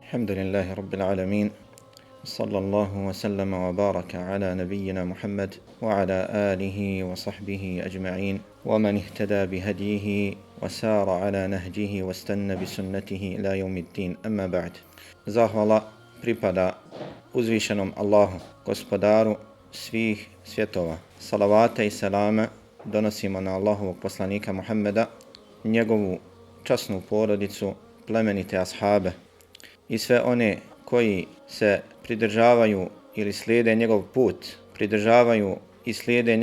الحمد لله رب العالمين صلى الله وسلم وبارك على نبينا محمد وعلى آله وصحبه أجمعين ومن اهتدى بهديه وسار على نهجه واستنى بسنته إلى يوم الدين أما بعد. Zahvala pripada uzvišenom Allahu, gospodaru svih svjetova. Salavate i selame donosimo na Allahovog poslanika Muhammeda, njegovu časnu porodicu, plemenite ashabe i sve one koji se pridržavaju ili slijede njegov put, pridržavaju i slijede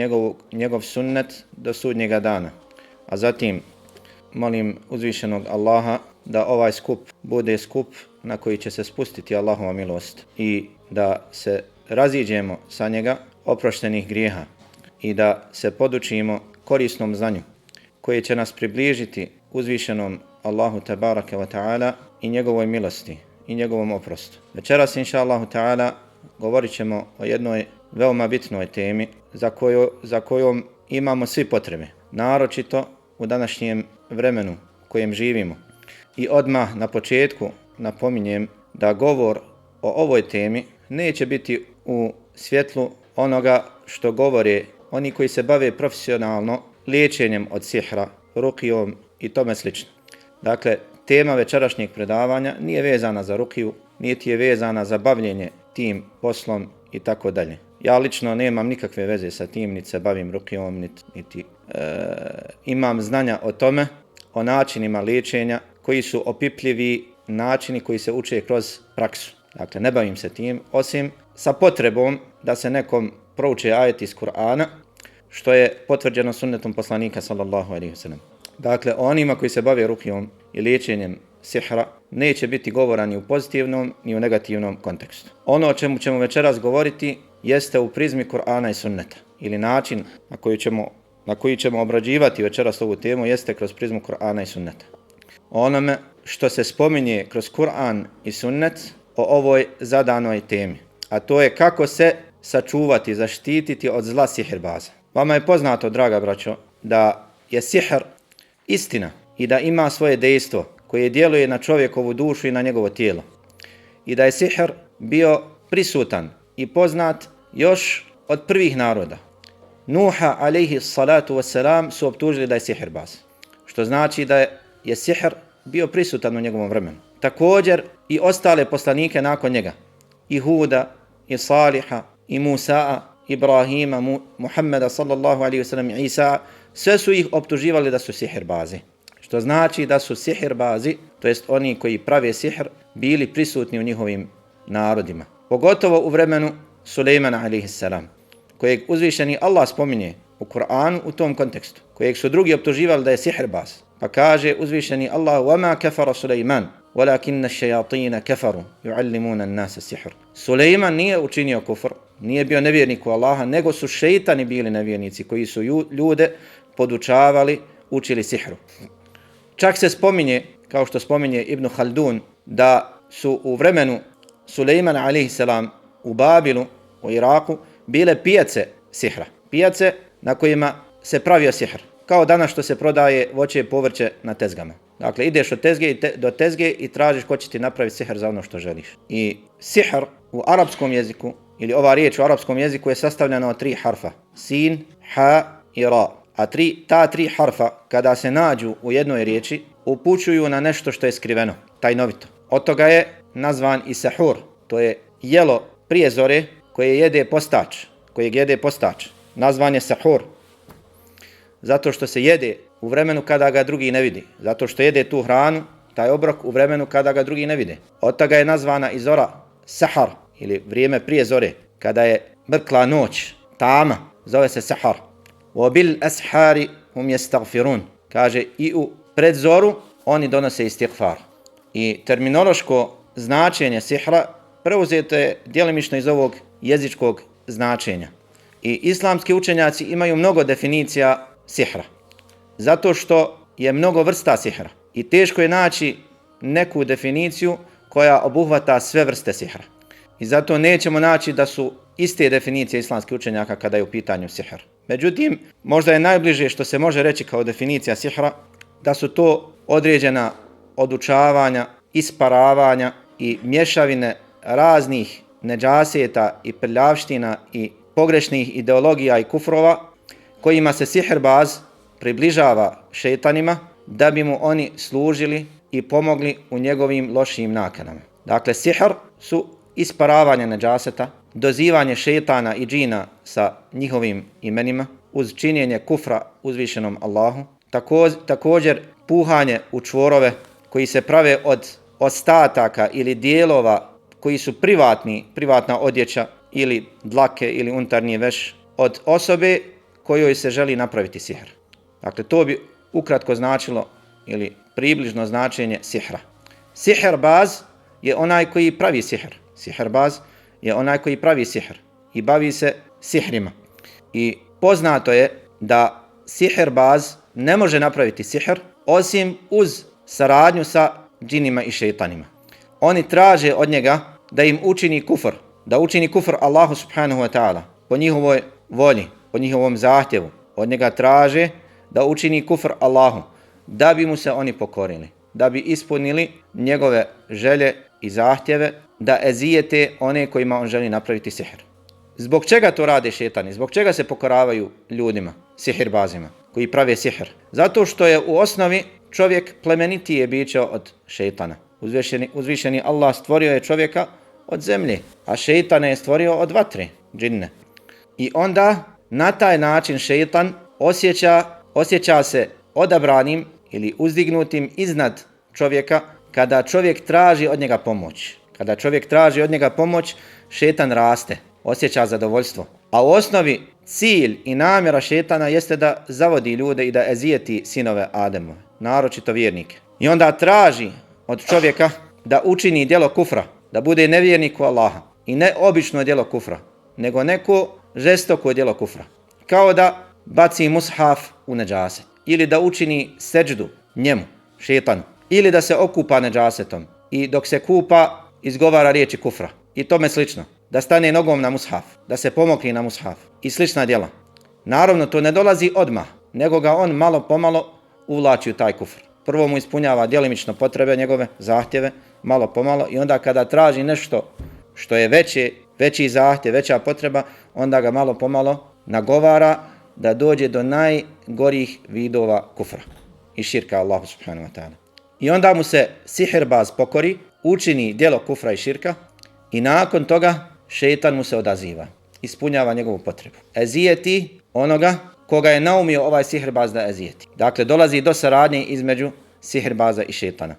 njegov sunnet do sudnjega dana. A zatim molim uzvišenog Allaha da ovaj skup bude skup na koji će se spustiti Allahova milost i da se raziđemo sa njega oproštenih grijeha i da se podučimo korisnom znanju koje će nas približiti uzvišenom Allahu tabaraka wa ta'ala i njegovoj milosti i njegovom oprostu. Večeras, inša Allahu ta'ala, govorit ćemo o jednoj veoma bitnoj temi za kojom imamo svi potrebe, naročito u današnjem vremenu u kojem živimo. I odmah na početku napominjem da govor o ovoj temi neće biti u svjetlu onoga što govore oni koji se bave profesionalno liječenjem od sihra, rukijom i tome slično. Dakle, tema večerašnjeg predavanja nije vezana za rukiju, niti je vezana za bavljenje tim poslom i tako dalje. Ja lično nemam nikakve veze sa tim, niti se bavim rukijom, niti imam znanja o tome, o načinima liječenja koji su opipljivi načini koji se uče kroz praksu. Dakle, ne bavim se tim, osim sa potrebom da se nekom prouče ajeti iz Kur'ana, što je potvrđeno sunnetom poslanika sallallahu alejhi ve sellem. Dakle, onima koji se bave rukijom i liječenjem sihra neće biti govora ni u pozitivnom ni u negativnom kontekstu. Ono o čemu ćemo večeras govoriti jeste u prizmi Kur'ana i sunneta, ili način na koji ćemo obrađivati večeras ovu temu jeste kroz prizmu Kur'ana i sunneta. Onome što se spominje kroz Kur'an i sunnet o ovoj zadanoj temi, a to je kako se sačuvati, zaštititi od zla sihirbaza. Vama je poznato, draga braćo, da je sihr istina i da ima svoje dejstvo koje djeluje na čovjekovu dušu i na njegovo tijelo. I da je sihr bio prisutan i poznat još od prvih naroda. Nuha alejhi salatu wassalam su optužili da je sihirbaz, što znači da je sihr bio prisutan u njegovom vremenu. Također i ostale poslanike nakon njega, i Huda, i Saliha, i Musa, Ibrahima, Muhammeda sallallahu alejhi ve sellem, Isa, sve su ih optuživali da su sihirbazi. Što znači da su sihirbazi, to jest oni koji prave sihr, bili prisutni u njihovim narodima. Pogotovo u vremenu Sulejmana alejhi salam, kojeg uzvišeni Allah spominje u Kur'anu u tom kontekstu, kojeg su drugi optuživali da je sihirbaz. Pa kaže uzvišeni Allah: وَمَا كَفَرَ سُلَيْمَانُ وَلَكِنَّ الشَّيَاطِينَ كَفَرُوا يُعَلِّمُونَ النَّاسَ السِّحْرَ. Sulejman nije učinio kufr, nije bio nevjernik u Allaha, nego su šejtani bili nevjernici koji su ljude podučavali, učili sihru. Čak se spominje, kao što spominje Ibn Haldun, da su u vremenu Sulejmana alejhi salam u Babilu, u Iraku, bile pijace sihra. Pijace na kojima se pravio sihr. Kao danas što se prodaje voće i povrće na tezgama. Dakle, ideš od tezge do tezge i tražiš ko će ti napraviti sihr za ono što želiš. I sihr u arapskom jeziku, ili ova riječ u arapskom jeziku, je sastavljena od 3 harfa. Sin, ha i ra. A ta tri harfa, kada se nađu u jednoj riječi, upućuju na nešto što je skriveno, tajnovito. Od toga je nazvan i sahur. To je jelo prije zore kojeg jede postač. Nazvan je sahur. Zato što se jede u vremenu kada ga drugi ne vidi. Zato što jede tu hranu, taj obrok, u vremenu kada ga drugi ne vide. Od toga je nazvana i zora sahar, ili vrijeme prije zore, kada je mrkla noć, tama, zove se sahar. وَبِلْ أَسْحَارِ هُمْ يَسْتَغْفِرُونَ. Kaže, i u predzoru oni donose istighfar. I terminološko značenje sihra preuzeto je djelimično iz ovog jezičkog značenja. I islamski učenjaci imaju mnogo definicija sihra, zato što je mnogo vrsta sihra i teško je naći neku definiciju koja obuhvata sve vrste sihra. I zato nećemo naći da su iste definicije islamskih učenjaka kada je u pitanju sihr. Međutim, možda je najbliže što se može reći kao definicija sihra da su to određena odučavanja, isparavanja i mješavine raznih neđaseta i prljavština i pogrešnih ideologija i kufrova kojima se sihirbaz približava šejtanima da bi mu oni služili i pomogli u njegovim lošim nakanama. Dakle, sihr su isparavanje neđaseta, dozivanje šejtana i džina sa njihovim imenima, uz činjenje kufra uzvišenom Allahu, također puhanje u čvorove koji se prave od ostataka ili dijelova koji su privatna odjeća ili dlake ili unutarnji veš od osobe kojoj se želi napraviti sihr. Dakle, to bi ukratko značilo ili približno značenje sihra. Sihirbaz je onaj koji pravi sihr. Sihirbaz je onaj koji pravi sihr i bavi se sihrima. I poznato je da sihirbaz ne može napraviti sihr osim uz saradnju sa džinima i šejtanima. Oni traže od njega da im učini kufr, da učini kufr Allahu subhanahu wa ta'ala po njihovoj volji, po njihovom zahtjevu. Od njega traže da učini kufr Allahu, da bi mu se oni pokorili, da bi ispunili njegove želje i zahtjeve, da ezijete one kojima on želi napraviti sihr. Zbog čega to rade šejtani? Zbog čega se pokoravaju ljudima, sihirbazima, koji prave sihr? Zato što je u osnovi čovjek plemenitije biće od šejtana. Uzvišeni Allah stvorio je čovjeka od zemlje, a šejtana je stvorio od vatre, džinne. I onda na taj način šejtan osjeća se odabranim ili uzdignutim iznad čovjeka kada čovjek traži od njega pomoć. Kada čovjek traži od njega pomoć, šejtan raste, osjeća zadovoljstvo. A u osnovi cilj i namjera šejtana jeste da zavodi ljude i da ezijeti sinove Ademove, naročito vjernike. I onda traži od čovjeka da učini djelo kufra, da bude nevjernik u Allaha. I ne obično djelo kufra, nego neko žestoko djelo kufra. Kao da baci mushaf u neđaset. Ili da učini seđdu njemu, šejtanu. Ili da se okupa neđasetom i dok se kupa izgovara riječi kufra. I tome slično. Da stane nogom na mushaf, da se pomokri na mushaf i slična djela. Naravno, to ne dolazi odmah, nego ga on malo pomalo uvlači u taj kufr. Prvo mu ispunjava djelimično potrebe njegove, zahtjeve, malo pomalo, i onda kada traži nešto što je veći zahtjev, veća potreba, onda ga malo pomalo nagovara da dođe do najgorih vidova kufra i širka Allahu subhanahu wa ta'ala. I onda mu se sihirbaz pokori, učini djelo kufra i širka i nakon toga šejtan mu se odaziva, ispunjava njegovu potrebu. Ezijeti onoga koga je naumio ovaj sihirbaz da ezijeti. Dakle, dolazi do saradnje između sihirbaza i šejtana.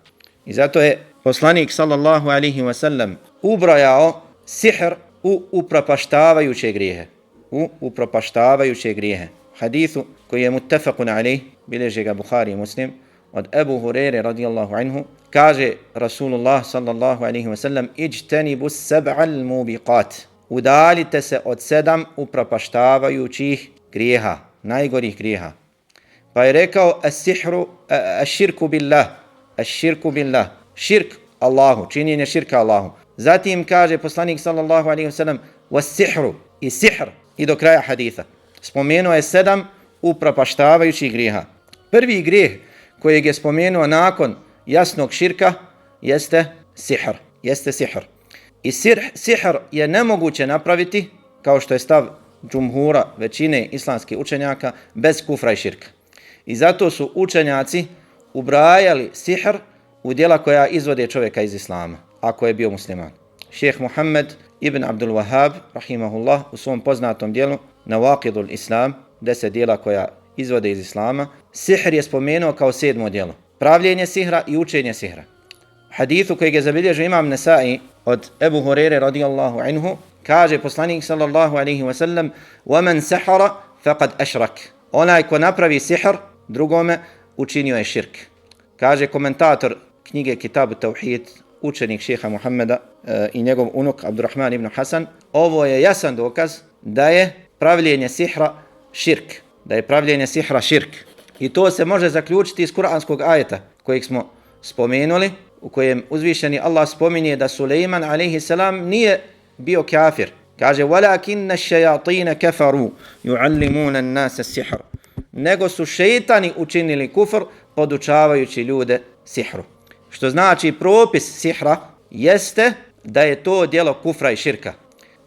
I zato je poslanik sallallahu alaihi wa sallam ubrojao sihr u upropaštavajuće grijehe. U upropaštavajuće grijehe. Hadithu koji je muttafaqun alejh, bilježi ga Buhari i Muslim, od Ebu Hurere radijallahu anhu, kaže Rasulullah sallallahu alaihi wa sallam: Ijtanibu sab'al mubiqat. Udalite se od 7 upropaštavajućih grijeha, najgorih grijeha. Pa je rekao širku billah, širk Allahu, činjenje širka Allahu. Zatim kaže poslanik sallallahu alaihi wa sallam: was-sihru, i sihr, i do kraja haditha. Spomenuo je 7 upropaštavajućih grijeha. Prvi grijeh kojeg je spomenuo nakon jasnog širka jeste sihr. I sihr je nemoguće napraviti, kao što je stav džumhura, većine islamskih učenjaka, bez kufra i širka. I zato su učenjaci ubrajali sihr u djela koja izvode čovjeka iz islama, ako je bio musliman. Šejh Muhammed ibn Abdul Wahhab, rahimahullah, u svom poznatom djelu Nawaqidul Islam, 10 djela koja izvode iz islama, sihr je spomenuo kao 7. djelo. Pravljenje sihra i učenje sihra. Hadithu kojeg je zabilježio Imam Nesai od Ebu Hurere radijallahu anhu, kaže poslanik sallallahu alaihi wa sallam: وَمَنْ سَحَرَ فَقَدْ أَشْرَكَ. Onaj ko napravi sihr drugome, učinio je širk. Kaže komentator knjige Kitabu Tauhid, učenik šeha Muhammeda i njegov unuk Abdurrahman ibn Hasan, ovo je jasan dokaz da je pravljenje sihra širk. I to se može zaključiti iz kuranskog ajeta kojeg smo spomenuli, u kojem uzvišeni Allah spominje da Sulejman a.s. nije bio kafir. Kaže: وَلَكِنَّ الشَّيَاطِينَ كَفَرُوا يُعَلِّمُونَ النَّاسَ السِّحْرَ. Nego su šejtani učinili kufr podučavajući ljude sihru. Što znači propis sihra, jeste da je to djelo kufra i širka.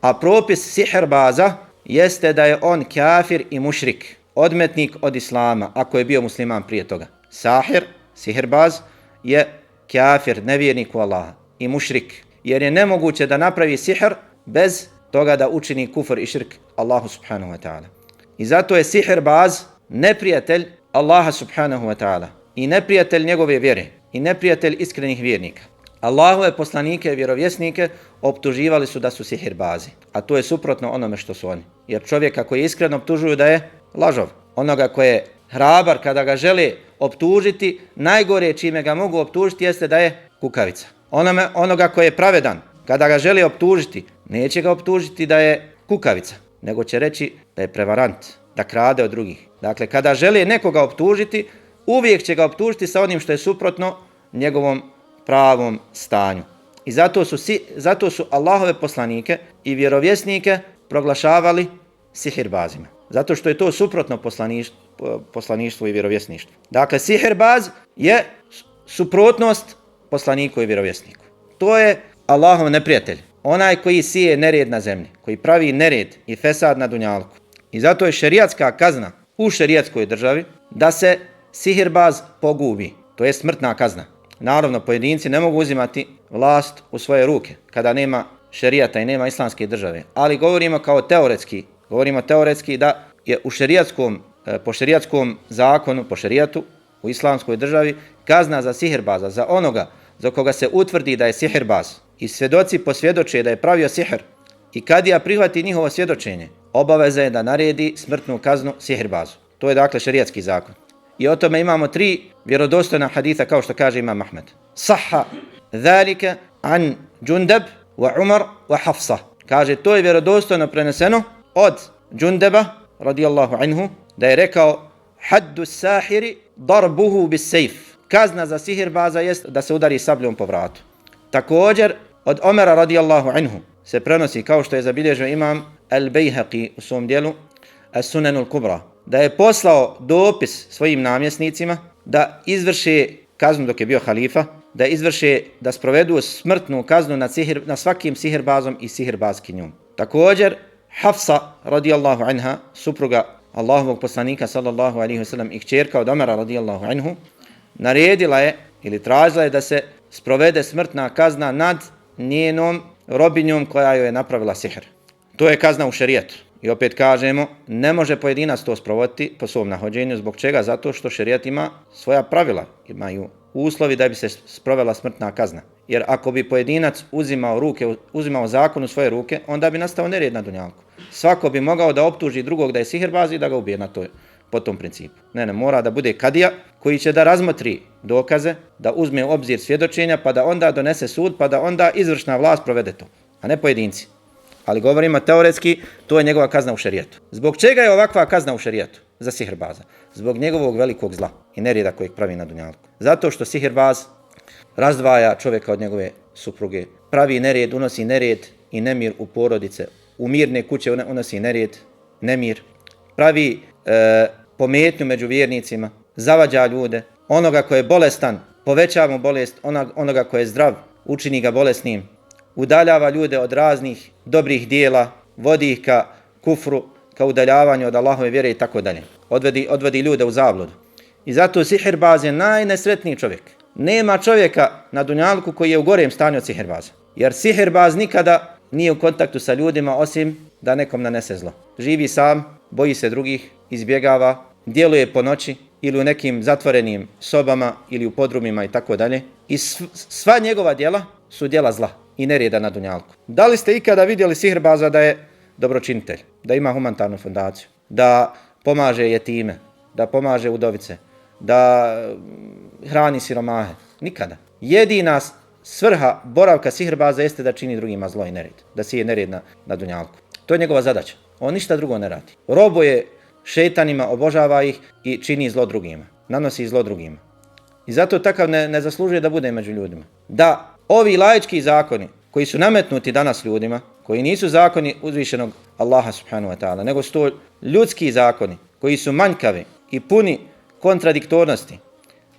A propis sihrbaza jeste da je on kafir i mušrik, odmetnik od islama, ako je bio musliman prije toga. Sahir, sihrbaz, je kafir, nevjernik u Allaha i mušrik. Jer je nemoguće da napravi sihr bez toga da učini kufr i širk Allahu subhanahu wa ta'ala. I zato je sihrbaz neprijatelj Allaha subhanahu wa ta'ala i neprijatelj njegove vjere i neprijatelj iskrenih vjernika. Allahove poslanike i vjerovjesnike optuživali su da su sihirbazi, a to je suprotno onome što su oni. Jer čovjeka koji iskreno optužuju da je lažov, onoga koji je hrabar kada ga žele optužiti, najgore čime ga mogu optužiti jeste da je kukavica. Onoga koji je pravedan, kada ga žele optužiti, neće ga optužiti da je kukavica, nego će reći da je prevarant, da krade od drugih. Dakle, kada žele nekoga optužiti, uvijek će ga optužiti sa onim što je suprotno njegovom pravom stanju. I zato su Allahove poslanike i vjerovjesnike proglašavali sihirbazima. Zato što je to suprotno poslaništvu i vjerovjesništvu. Dakle, sihirbaz je suprotnost poslaniku i vjerovjesniku. To je Allahov neprijatelj. Onaj koji sije nered na zemlji, koji pravi nered i fesad na dunjalku. I zato je šerijatska kazna u šerijatskoj državi da se sihirbaz pogubi. To je smrtna kazna. Naravno, pojedinci ne mogu uzimati vlast u svoje ruke kada nema šerijata i nema islamske države. Ali govorimo teoretski da je po šerijatskom zakonu, po šerijatu, u islamskoj državi, kazna za sihirbaza, za onoga za koga se utvrdi da je sihirbaz i svjedoci posvjedoče da je pravio sihr i kadija prihvati njihovo svjedočenje, obaveza je da naredi smrtnu kaznu sihirbazu. To je dakle šerijatski zakon. I o tome imamo 3 vjerodostojna haditha, kao što kaže Imam Ahmed. Sahha zalika an Džundab wa Umar wa Hafsa. Kaže, to je vjerodostojno preneseno od Džundaba, radijallahu anhu, da je rekao haddu sahiri darbuhu bis sejf. Kazna za sihirbaza jest da se udari sabljom po vratu. Također, od Omera radijallahu anhu se prenosi, kao što je zabilježio Imam Al-Bejhaqi u svom dijelu As-Sunanul Kubra, da je poslao dopis svojim namjesnicima da izvrše kaznu dok je bio halifa, da sprovedu smrtnu kaznu nad svakim sihirbazom i sihirbazkinjom. Također, Hafsa radijallahu anha, supruga Allahovog poslanika sallallahu alaihi wasallam i kćerka od Omera radijallahu anhu, naredila je ili tražila je da se sprovede smrtna kazna nad njenom robinjom koja joj je napravila sihr. To je kazna u šerijatu. I opet kažemo, ne može pojedinac to sprovoditi po svom nahođenju. Zbog čega? Zato što šerijat ima svoja imaju uslovi da bi se sprovela smrtna kazna. Jer ako bi pojedinac uzimao zakon u svoje ruke, onda bi nastao nered na dunjalku. Svako bi mogao da optuži drugog da je sihirbaz i da ga ubije po tom principu. Ne, mora da bude kadija koji će da razmotri dokaze, da uzme u obzir svjedočenja, pa da onda donese sud, pa da onda izvršna vlast provede to, a ne pojedinci. Ali govorimo teoretski, to je njegova kazna u šerijatu. Zbog čega je ovakva kazna u šerijatu za sihrbaza? Zbog njegovog velikog zla i nereda kojeg pravi na dunjalku. Zato što sihirbaz razdvaja čovjeka od njegove supruge, pravi nered, unosi nered i nemir u porodice, u mirne kuće unosi nered, nemir, pravi pometnju među vjernicima, zavađa ljude, onoga koji je bolestan, povećava mu bolest, onoga koji je zdrav, učini ga bolesnim, udaljava ljude od raznih dobrih dijela, vodi ih ka kufru, ka udaljavanju od Allahove vjere i tako dalje. Odvodi ljude u zabludu. I zato sihirbaz je najnesretniji čovjek. Nema čovjeka na dunjalku koji je u gorem stanju od sihirbaza. Jer sihirbaz nikada nije u kontaktu sa ljudima osim da nekom nanese zlo. Živi sam, boji se drugih, izbjegava, djeluje po noći ili u nekim zatvorenim sobama ili u podrumima i tako dalje. I sva njegova djela su djela zla i nereda na dunjalku. Da li ste ikada vidjeli sihirbaza da je dobročinitelj, da ima humanitarnu fondaciju, da pomaže jetime, da pomaže udovice, da hrani siromahe? Nikada. Jedina svrha boravka sihirbaza jeste da čini drugima zlo i nered, da sije nered na dunjalku. To je njegova zadaća. On ništa drugo ne radi. Robuje šejtanima, obožava ih i čini zlo drugima. Nanosi zlo drugima. I zato takav ne zaslužuje da bude među ljudima. Da ovi laički zakoni koji su nametnuti danas ljudima, koji nisu zakoni uzvišenog Allaha subhanahu wa ta'ala, nego su to ljudski zakoni koji su manjkavi i puni kontradiktornosti,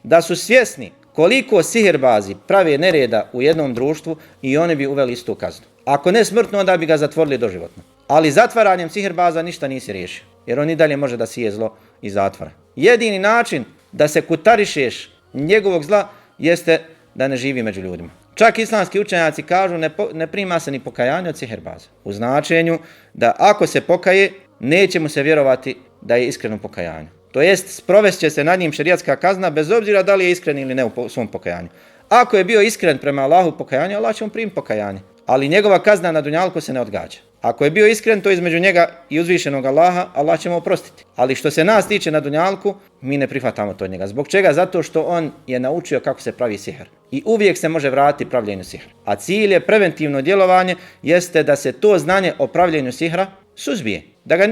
da su svjesni koliko sihirbazi prave nereda u jednom društvu i oni bi uveli istu kaznu. Ako ne smrtno, onda bi ga zatvorili doživotno. Ali zatvaranjem sihirbaza ništa nisi riješio, jer on i dalje može da sije zlo iz zatvora. Jedini način da se kutarišeš njegovog zla jeste da ne živi među ljudima. Čak islamski učenjaci kažu ne prima se ni pokajanje od sihirbaza. U značenju da ako se pokaje, neće mu se vjerovati da je iskren u pokajanju. To jest, sprovest će se nad njim šerijatska kazna bez obzira da li je iskren ili ne u svom pokajanju. Ako je bio iskren prema Allahu u pokajanju, Allah će mu primiti pokajanje. Ali njegova kazna na dunjalku se ne odgađa. Ako je bio iskren, to je između njega i uzvišenog Allaha, Allah će mu oprostiti. Ali što se nas tiče na dunjalku, mi ne prihvatamo to od njega. Zbog čega? Zato što on je naučio kako se pravi sihr. I uvijek se može vratiti pravljenju sihra. A cilj je preventivno djelovanje, jeste da se to znanje o pravljenju sihra suzbije.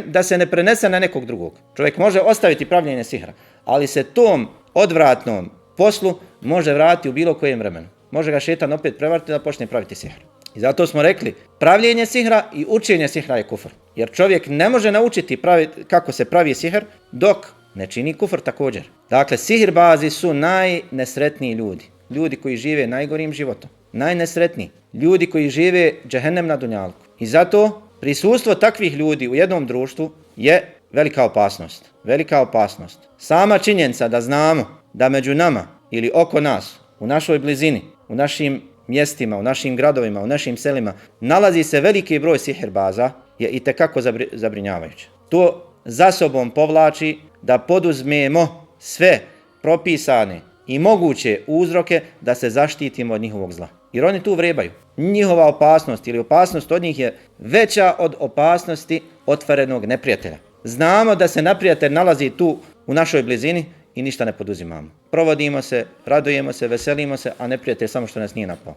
Da se ne prenese na nekog drugog. Čovjek može ostaviti pravljenje sihra, ali se tom odvratnom poslu može vratiti u bilo kojem vremenu. Može ga šejtan opet prevariti da počne praviti sihr. I zato smo rekli, pravljenje sihra i učenje sihra je kufr. Jer čovjek ne može naučiti kako se pravi sihr dok ne čini kufr također. Dakle, sihirbazi su najnesretniji ljudi. Ljudi koji žive najgorim životom. Najnesretniji. Ljudi koji žive džehennem na dunjalku. I zato prisustvo takvih ljudi u jednom društvu je velika opasnost. Velika opasnost. Sama činjenica da znamo da među nama ili oko nas, u našoj blizini, u našim mjestima, u našim gradovima, u našim selima, nalazi se veliki broj sihirbaza je itekako zabrinjavajuće. To za sobom povlači da poduzmemo sve propisane i moguće uzroke da se zaštitimo od njihovog zla. Jer oni tu vrebaju. Njihova opasnost ili opasnost od njih je veća od opasnosti otvorenog neprijatelja. Znamo da se neprijatelj nalazi tu u našoj blizini i ništa ne poduzimamo. Provodimo se, radujemo se, veselimo se, a neprijatelj samo što nas nije napao.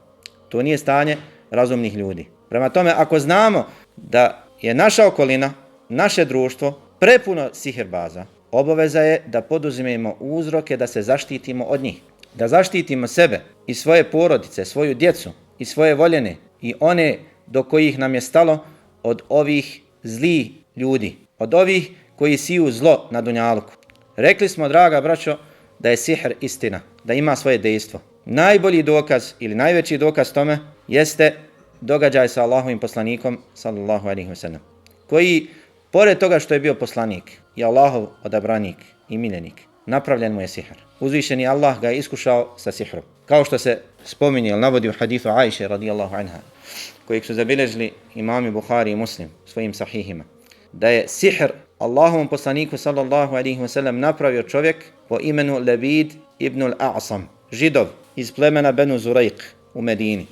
To nije stanje razumnih ljudi. Prema tome, ako znamo da je naša okolina, naše društvo prepuno sihirbaza, obaveza je da poduzmemo uzroke da se zaštitimo od njih. Da zaštitimo sebe i svoje porodice, svoju djecu i svoje voljene i one do kojih nam je stalo od ovih zlih ljudi, od ovih koji siju zlo na dunjaluku. Rekli smo, draga braćo, da je sihr istina, da ima svoje dejstvo. Najbolji dokaz ili najveći dokaz tome jeste događaj sa Allahovim poslanikom, sallallahu alejhi ve sellem, koji, pored toga što je bio poslanik i Allahov odabranik i miljenik, napravljen mu je sihr. Uzvišeni Allah ga je iskušao sa sihrom. Kao što se spominje, navodi u hadithu Ajše radijallahu anha, kojeg su zabilježili imami Buhari i Muslim svojim sahihima, da je sihr Allahovom poslaniku sallallahu alejhi ve sellem napravio čovjek po imenu Labid ibn al-A'sam, Židov iz plemena Benu Zurajq u Medini.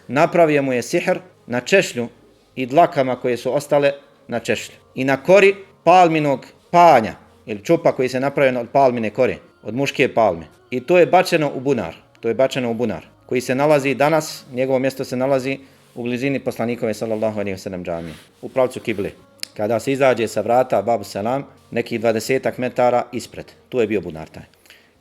Napravio mu je sihr na češlju i dlakama koje su ostale na češlju i na kori palminog panja ili čupa koji se napravio od palmine kore, od muške palme. I to je bačeno u bunar. To je bačeno u bunar koji se nalazi danas, njegovo mjesto se nalazi u blizini poslanikove sallallahu alejhi ve sellem džamije, u pravcu kibli. Kada se izađe sa vrata Babu Selam, nekih 20 metara ispred. Tu je bio bunar taj.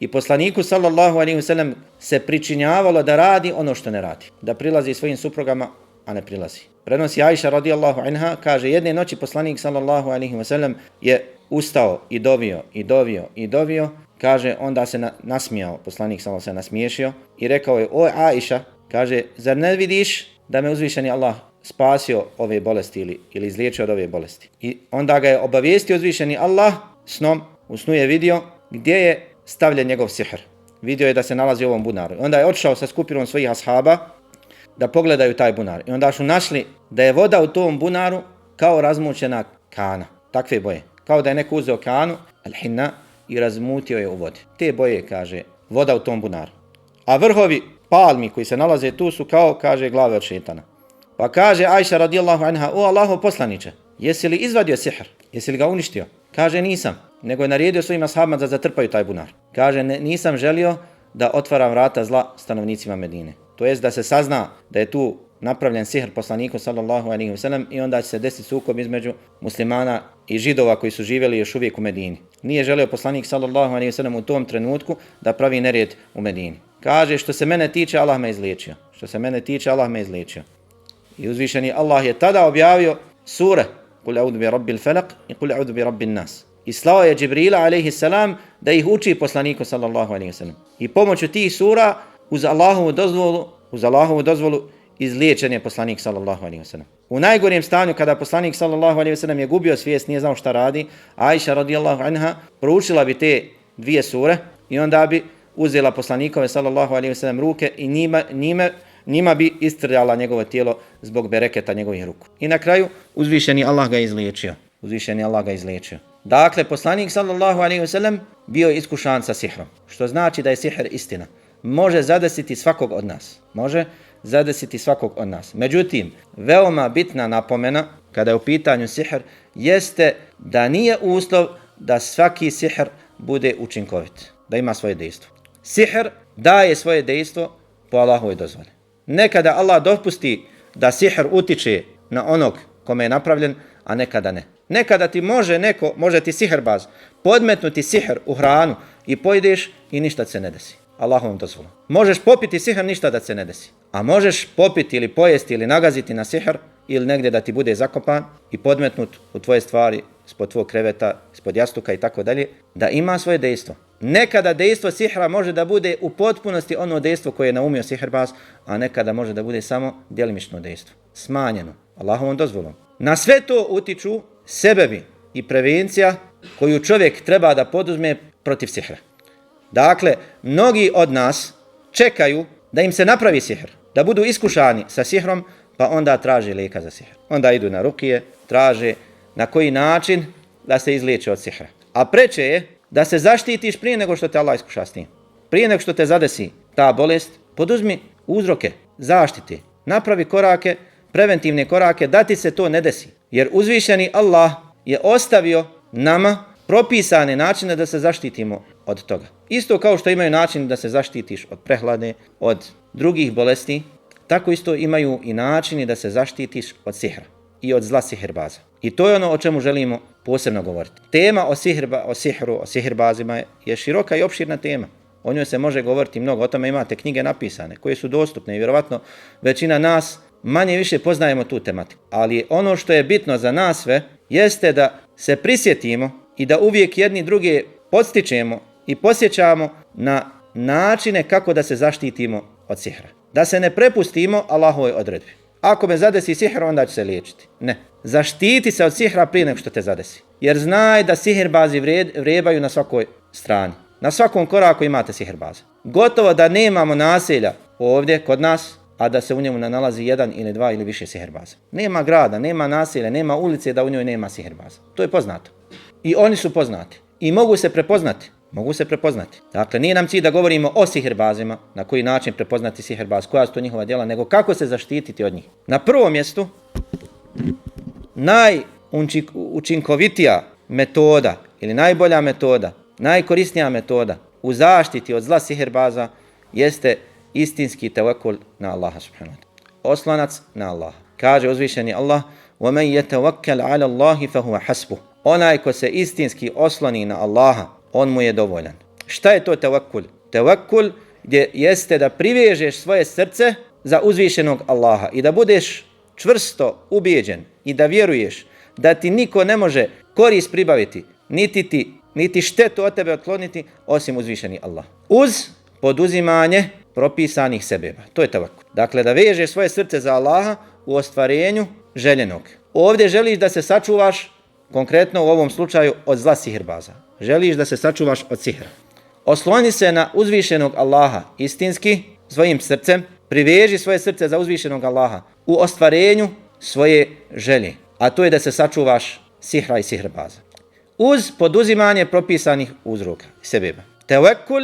I poslaniku sallallahu alejhi ve sellem se pričinjavalo da radi ono što ne radi. Da prilazi svojim suprugama, a ne prilazi. Prenosi Ajša radijallahu anha, kaže, jedne noći poslanik sallallahu alejhi ve sellem je ustao i dovio. Kaže, onda se nasmijao, poslanik sallallahu se nasmiješio i rekao je, o Ajša, kaže, zar ne vidiš da me uzvišeni Allah spasio ove bolesti ili izliječio od ove bolesti? I onda ga je obavijestio uzvišeni Allah snom, u snu je vidio gdje je stavljen njegov sihr. Vidio je da se nalazi u ovom bunaru. Onda je otišao sa skupinom svojih ashaba da pogledaju taj bunar. I onda su našli da je voda u tom bunaru kao razmućena kana, takve boje. Kao da je neko uzeo kanu, al-hinna, i razmutio je u vodi. Te boje, kaže, voda u tom bunaru. A vrhovi palmi koji se nalaze tu su kao, kaže, glave od šetana. Pa kaže Ajša radijallahu anha, o Allahov poslaniče, jesi li izvadio sihr? Jesi li ga uništio? Kaže, nisam, nego je naredio svojim ashabima da zatrpaju taj bunar. Kaže, nisam želio da otvaram vrata zla stanovnicima Medine. To jest da se sazna da je tu napravljen sihr poslaniku sallallahu alejhi ve sellem i onda će se desiti sukob između muslimana i židova koji su živjeli još uvijek u Medini. Nije želio poslanik sallallahu alejhi ve sellem u tom trenutku da pravi nered u Medini. Kaže, što se mene tiče, Allah me izliječio. I uzvišeni Allah je tada objavio sure Kul a'udhu bi rabbil falaq i Kul a'udhu bi rabbin nas. I slao je Džibrila alejhi selam da ih uči poslaniku sallallahu alejhi ve sellem. I pomoću tih sura uz Allahovu dozvolu izliječen je poslanik sallallahu alejhi ve sellem. U najgorijem stanju kada poslanik sallallahu alejhi ve sellem je gubio svijest, nije znao šta radi, Ajša radijallahu anha proučila bi te dvije sure i onda bi uzela poslanikove sallallahu alejhi ve sellem ruke i njima bi istrljala njegovo tijelo zbog bereketa njegovih ruku. I na kraju uzvišeni Allah ga izliječio. Dakle, poslanik sallallahu alejhi ve sellem bio je iskušan sa sihrom, što znači da je sihr istina. Može zadesiti svakog od nas. Međutim, veoma bitna napomena kada je u pitanju sihr jeste da nije uslov da svaki sihr bude učinkovit, da ima svoje dejstvo. Sihr daje svoje dejstvo po Allahovoj dozvoli. Nekada Allah dopusti da sihr utiče na onog kome je napravljen, a nekada ne. Nekada ti može ti sihirbaz podmetnuti sihr u hranu i pojedeš i ništa se ne desi. Allahovom dozvolom. Možeš popiti sihr, ništa da se ne desi. A možeš popiti ili pojesti ili nagaziti na sihr ili negdje da ti bude zakopan i podmetnut u tvoje stvari, ispod tvog kreveta, ispod jastuka i tako dalje, da ima svoje dejstvo. Nekada dejstvo sihra može da bude u potpunosti ono dejstvo koje je naumio sihirbaz, a nekada može da bude samo djelimično dejstvo. Smanjeno, Allahovom dozvolom. Na sve to utiču sebebi i prevencija koju čovjek treba da poduzme protiv sihra. Dakle, mnogi od nas čekaju da im se napravi sihr, da budu iskušani sa sihrom, pa onda traže lijeka za sihr. Onda idu na rukije, traže na koji način da se izliječe od sihra. A preče je da se zaštitiš prije nego što te Allah iskuša s tim. Prije nego što te zadesi ta bolest, poduzmi uzroke zaštite. Napravi korake, preventivne korake, da ti se to ne desi. Jer uzvišeni Allah je ostavio nama propisane načine da se zaštitimo od toga. Isto kao što imaju način da se zaštitiš od prehlade, od drugih bolesti, tako isto imaju i načini da se zaštitiš od sihra i od zla sihirbaza. I to je ono o čemu želimo posebno govoriti. Tema o sihirbazima je široka i opširna tema. O njoj se može govoriti mnogo, o tome imate knjige napisane koje su dostupne i vjerovatno većina nas manje više poznajemo tu tematiku. Ali ono što je bitno za nas sve jeste da se prisjetimo i da uvijek jedni druge podstičemo i posjećamo na načine kako da se zaštitimo od sihra. Da se ne prepustimo Allahovoj odredbi. Ako me zadesi sihr, onda ću se liječiti. Ne. Zaštiti se od sihra prije nego što te zadesi. Jer znaj da sihirbazi vrebaju na svakoj strani. Na svakom koraku imate sihirbaza. Gotovo da nemamo naselja ovdje kod nas, a da se u njemu ne nalazi jedan ili dva ili više sihirbaza. Nema grada, nema naselja, nema ulice da u njoj nema sihirbaza. To je poznato. I oni su poznati. I mogu se prepoznati. Dakle, nije nam cilj da govorimo o sihirbazima, na koji način prepoznati sihirbaz, koja su to njihova djela, nego kako se zaštititi od njih. Na prvom mjestu, najučinkovitija metoda ili najbolja metoda, najkorisnija metoda u zaštiti od zla sihirbaza jeste istinski tevekul na Allaha subhanahu wa ta'ala. Oslonac na Allaha. Kaže uzvišeni Allah: وَمَنْ يَتَوَكَّلْ عَلَى اللَّهِ فَهُوَ حَسْبُهُ. Onaj ko se istinski osloni na Allaha, on mu je dovoljan. Šta je to tevekul? Tevekul jeste da privežeš svoje srce za uzvišenog Allaha i da budeš čvrsto ubijeđen i da vjeruješ da ti niko ne može korist pribaviti, niti štetu od tebe otkloniti osim uzvišeni Allah. Uz poduzimanje propisanih sebeba. To je tevekul. Dakle, da vežeš svoje srce za Allaha u ostvarenju željenog. Ovdje želiš da se sačuvaš, konkretno u ovom slučaju, od zla sihirbaza. Želiš da se sačuvaš od sihra. Osloni se na uzvišenog Allaha istinski svojim srcem, priveži svoje srce za uzvišenog Allaha u ostvarenju svoje želje, a to je da se sačuvaš sihra i sihirbaza. Uz poduzimanje propisanih uzroka i sebeba. Tevekul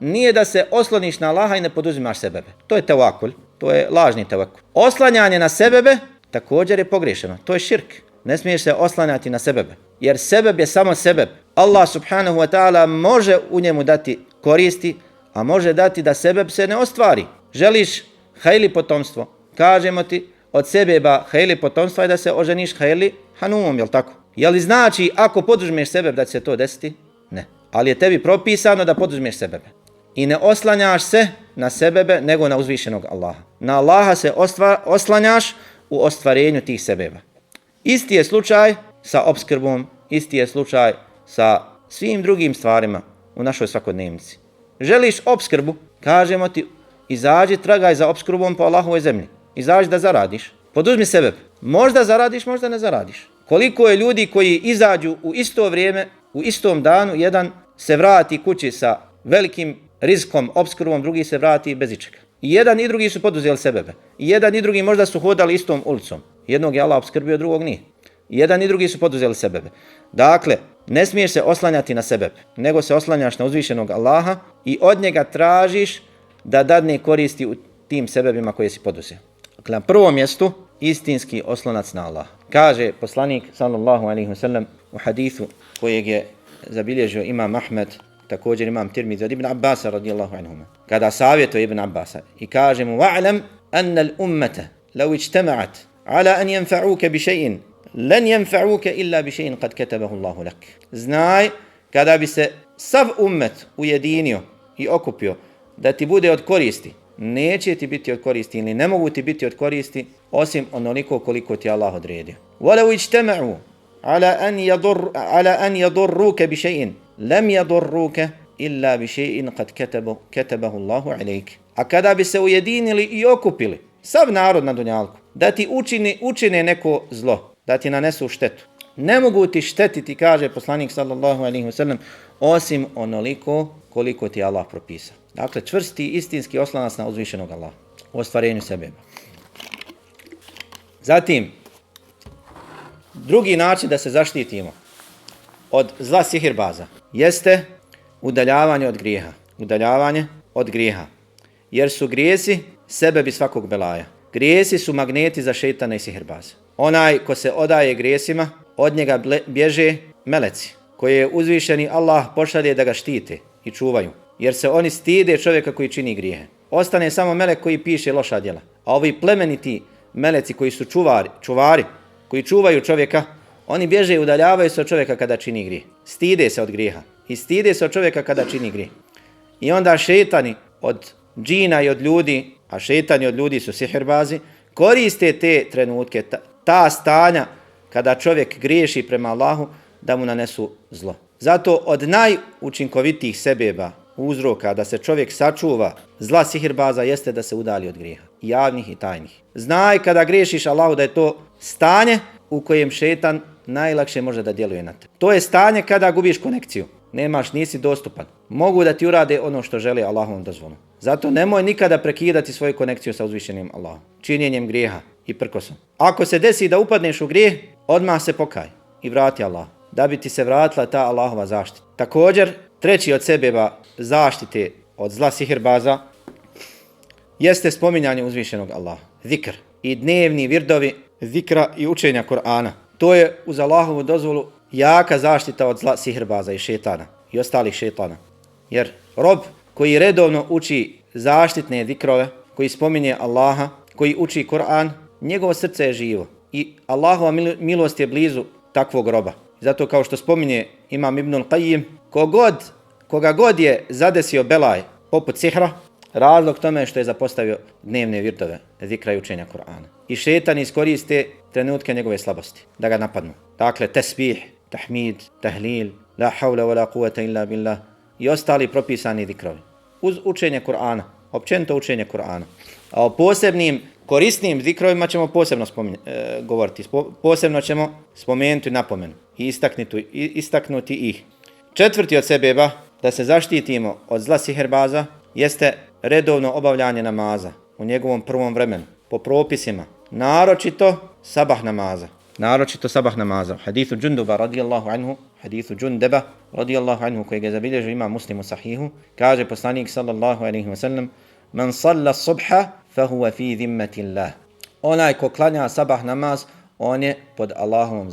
nije da se osloniš na Allaha i ne poduzimaš sebebe. To je tevakul, to je lažni tevekul. Oslanjanje na sebebe također je pogrešeno, to je širk. Ne smiješ se oslanjati na sebebe, jer sebeb je samo sebeb. Allah subhanahu wa ta'ala može u njemu dati koristi, a može dati da sebeb se ne ostvari. Želiš hajli potomstvo, kažemo ti od sebeba hajli potomstva je da se oženiš hajli hanumom, jel tako? Je li znači ako poduzmeš sebeb da će se to desiti? Ne. Ali je tebi propisano da poduzmeš sebebe. I ne oslanjaš se na sebebe nego na uzvišenog Allaha. Na Allaha se oslanjaš u ostvarenju tih sebeba. Isti je slučaj sa opskrbom, isti je slučaj sa svim drugim stvarima u našoj svakodnevnici. Želiš opskrbu, kažemo ti Izađi, tragaj za opskrbom po Allahovoj zemlji. Izađi da zaradiš. Poduzmi sebe. Možda zaradiš, možda ne zaradiš. Koliko je ljudi koji izađu u isto vrijeme, u istom danu, jedan se vrati kući sa velikim rizkom, opskrbom, drugi se vrati bez ičega. I jedan i drugi su poduzeli sebebe. I jedan i drugi možda su hodali istom ulicom. Jednog je Allah opskrbio, drugog nije. I jedan i drugi su poduzeli sebebe. Dakle, ne smiješ se oslanjati na sebebe, nego se oslanjaš na uzvišenog Allaha i od njega tražiš da dadne koristi u tim sebebima koje si poduzeo. Dakle, na prvom mjestu istinski oslonac na Allah. Kaže poslanik sallallahu alejhi ve sellem u hadisu kojeg je zabilježio imam Ahmed, također imam Tirmizi od Ibn Abbasa radijallahu anhuma. Kada savjetuje Ibn Abbasa i kaže mu: "Wa'lam anna al-ummata law ijtama'at ala an yanfa'uka bi shay'in lan yanfa'uka illa bi shay'in qad katabahu Allahu lak." Znaj, kada bi se sav ummet ujedinio i okupio da ti bude od koristi, neće ti biti od koristi ili ne mogu ti biti od koristi osim onoliko koliko ti Allah odredio. وَلَوْ اجْتَمَعُوا على أن يضروك بشيء لم يضروك إلا بشيء قد كتبه الله عليك. A kada bi se ujedinili i okupili, sav narod na dunjalku, da ti učine neko zlo, da ti nanesu štetu, ne mogu ti štetiti, kaže poslanik sallallahu alejhi ve sellem, osim onoliko koliko ti Allah propisao. Dakle, čvrsti istinski oslonac na uzvišenog Allaha u ostvarenju sebeba. Zatim, drugi način da se zaštitimo od zla sihirbaza jeste udaljavanje od grijeha. Udaljavanje od grijeha. Jer su grijesi sebebi svakog belaja. Grijesi su magneti za šejtana i sihirbaza. Onaj ko se odaje grijesima, od njega bježe meleci, koje je uzvišeni Allah pošalje da ga štite i čuvaju. Jer se oni stide čovjeka koji čini grijehe. Ostane samo melek koji piše loša djela. A ovi plemeniti meleci koji su čuvari, koji čuvaju čovjeka, oni bježe i udaljavaju se od čovjeka kada čini grijeh. Stide se od grijeha i stide se od čovjeka kada čini grijeh. I onda šejtani od džina i od ljudi, a šejtani od ljudi su sihirbazi, koriste te trenutke, ta stanja kada čovjek griješi prema Allahu da mu nanesu zlo. Zato od najučinkovitijih sebeba, uzroka da se čovjek sačuva zla sihirbaza jeste da se udali od grijeha, javnih i tajnih. Znaj kada griješiš Allahu da je to stanje u kojem šejtan najlakše može da djeluje na tebe. To je stanje kada gubiš konekciju. Nisi dostupan. Mogu da ti urade ono što žele Allahovom dozvolom. Zato nemoj nikada prekidati svoju konekciju sa uzvišenim Allahom, činjenjem grijeha i prkosom. Ako se desi da upadneš u grijeh, odmah se pokaj i vrati Allah, da bi ti se vratila ta Allahova zaštita. Također, treći od sebeba zaštite od zla sihirbaza jeste spominjanje uzvišenog Allaha, zikr i dnevni virdovi zikra i učenja Kur'ana. To je uz Allahovu dozvolu jaka zaštita od zla sihirbaza i šetana i ostalih šetana. Jer rob koji redovno uči zaštitne zikrove, koji spominje Allaha, koji uči Kur'an, njegovo srce je živo i Allahova milost je blizu takvog roba. Zato kao što spominje imam Ibnul Qayyim, koga god je zadesio belaj poput sihra, razlog tome je što je zapostavio dnevne virdove zikra i učenja Kur'ana. I šetani iskoriste trenutke njegove slabosti da ga napadnu. Dakle, tesbih, tahmid, tahlil, la hawla wa la quwata illa billah i ostali propisani zikrovi. Uz učenje Kur'ana, općenito učenje Kur'ana. A o posebnim korisnim zikrovima ćemo posebno govoriti. Posebno ćemo spomenuti napomenu i istaknuti ih. Četvrti od sebeba da se zaštitimo od zla sihirbaza jeste redovno obavljanje namaza u njegovom prvom vremenu, po propisima, naročito sabah namaza. Hadithu Džunduba radijallahu anhu, hadithu Džundeba radijallahu anhu, kojeg je zabilježio ima Muslim u sahihu, kaže poslanik sallallahu alejhi ve sellem: "Man salla subha fahuwa fi zimmatillah." Onaj ko klanja sabah namaz, on je pod Allahovom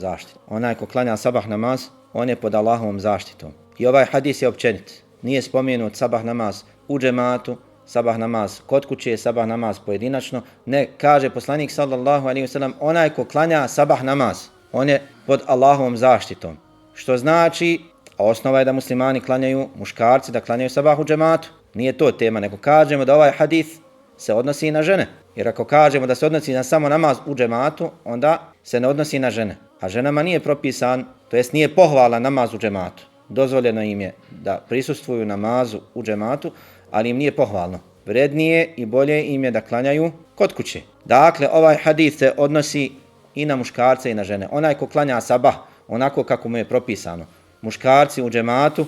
zaštitom. I ovaj hadis je općenit. Nije spomenut sabah namaz u džematu, sabah namaz kod kuće, sabah namaz pojedinačno. Ne, kaže poslanik sallallahu alejhi ve sellem, onaj ko klanja sabah namaz, on je pod Allahovom zaštitom. Što znači, a osnova je da muslimani klanjaju, muškarci da klanjaju sabah u džematu. Nije to tema, nego kažemo da ovaj hadis se odnosi i na žene. Jer ako kažemo da se odnosi na samo namaz u džematu, onda se ne odnosi na žene. A ženama nije propisan, to jest nije pohvalan namaz u džematu. Dozvoljeno im je da prisustvuju namazu u džematu, ali im nije pohvalno. vrednije i bolje im je da klanjaju kod kuće. Dakle, ovaj hadis se odnosi i na muškarce i na žene. Onaj ko klanja sabah, onako kako mu je propisano. Muškarci u džematu,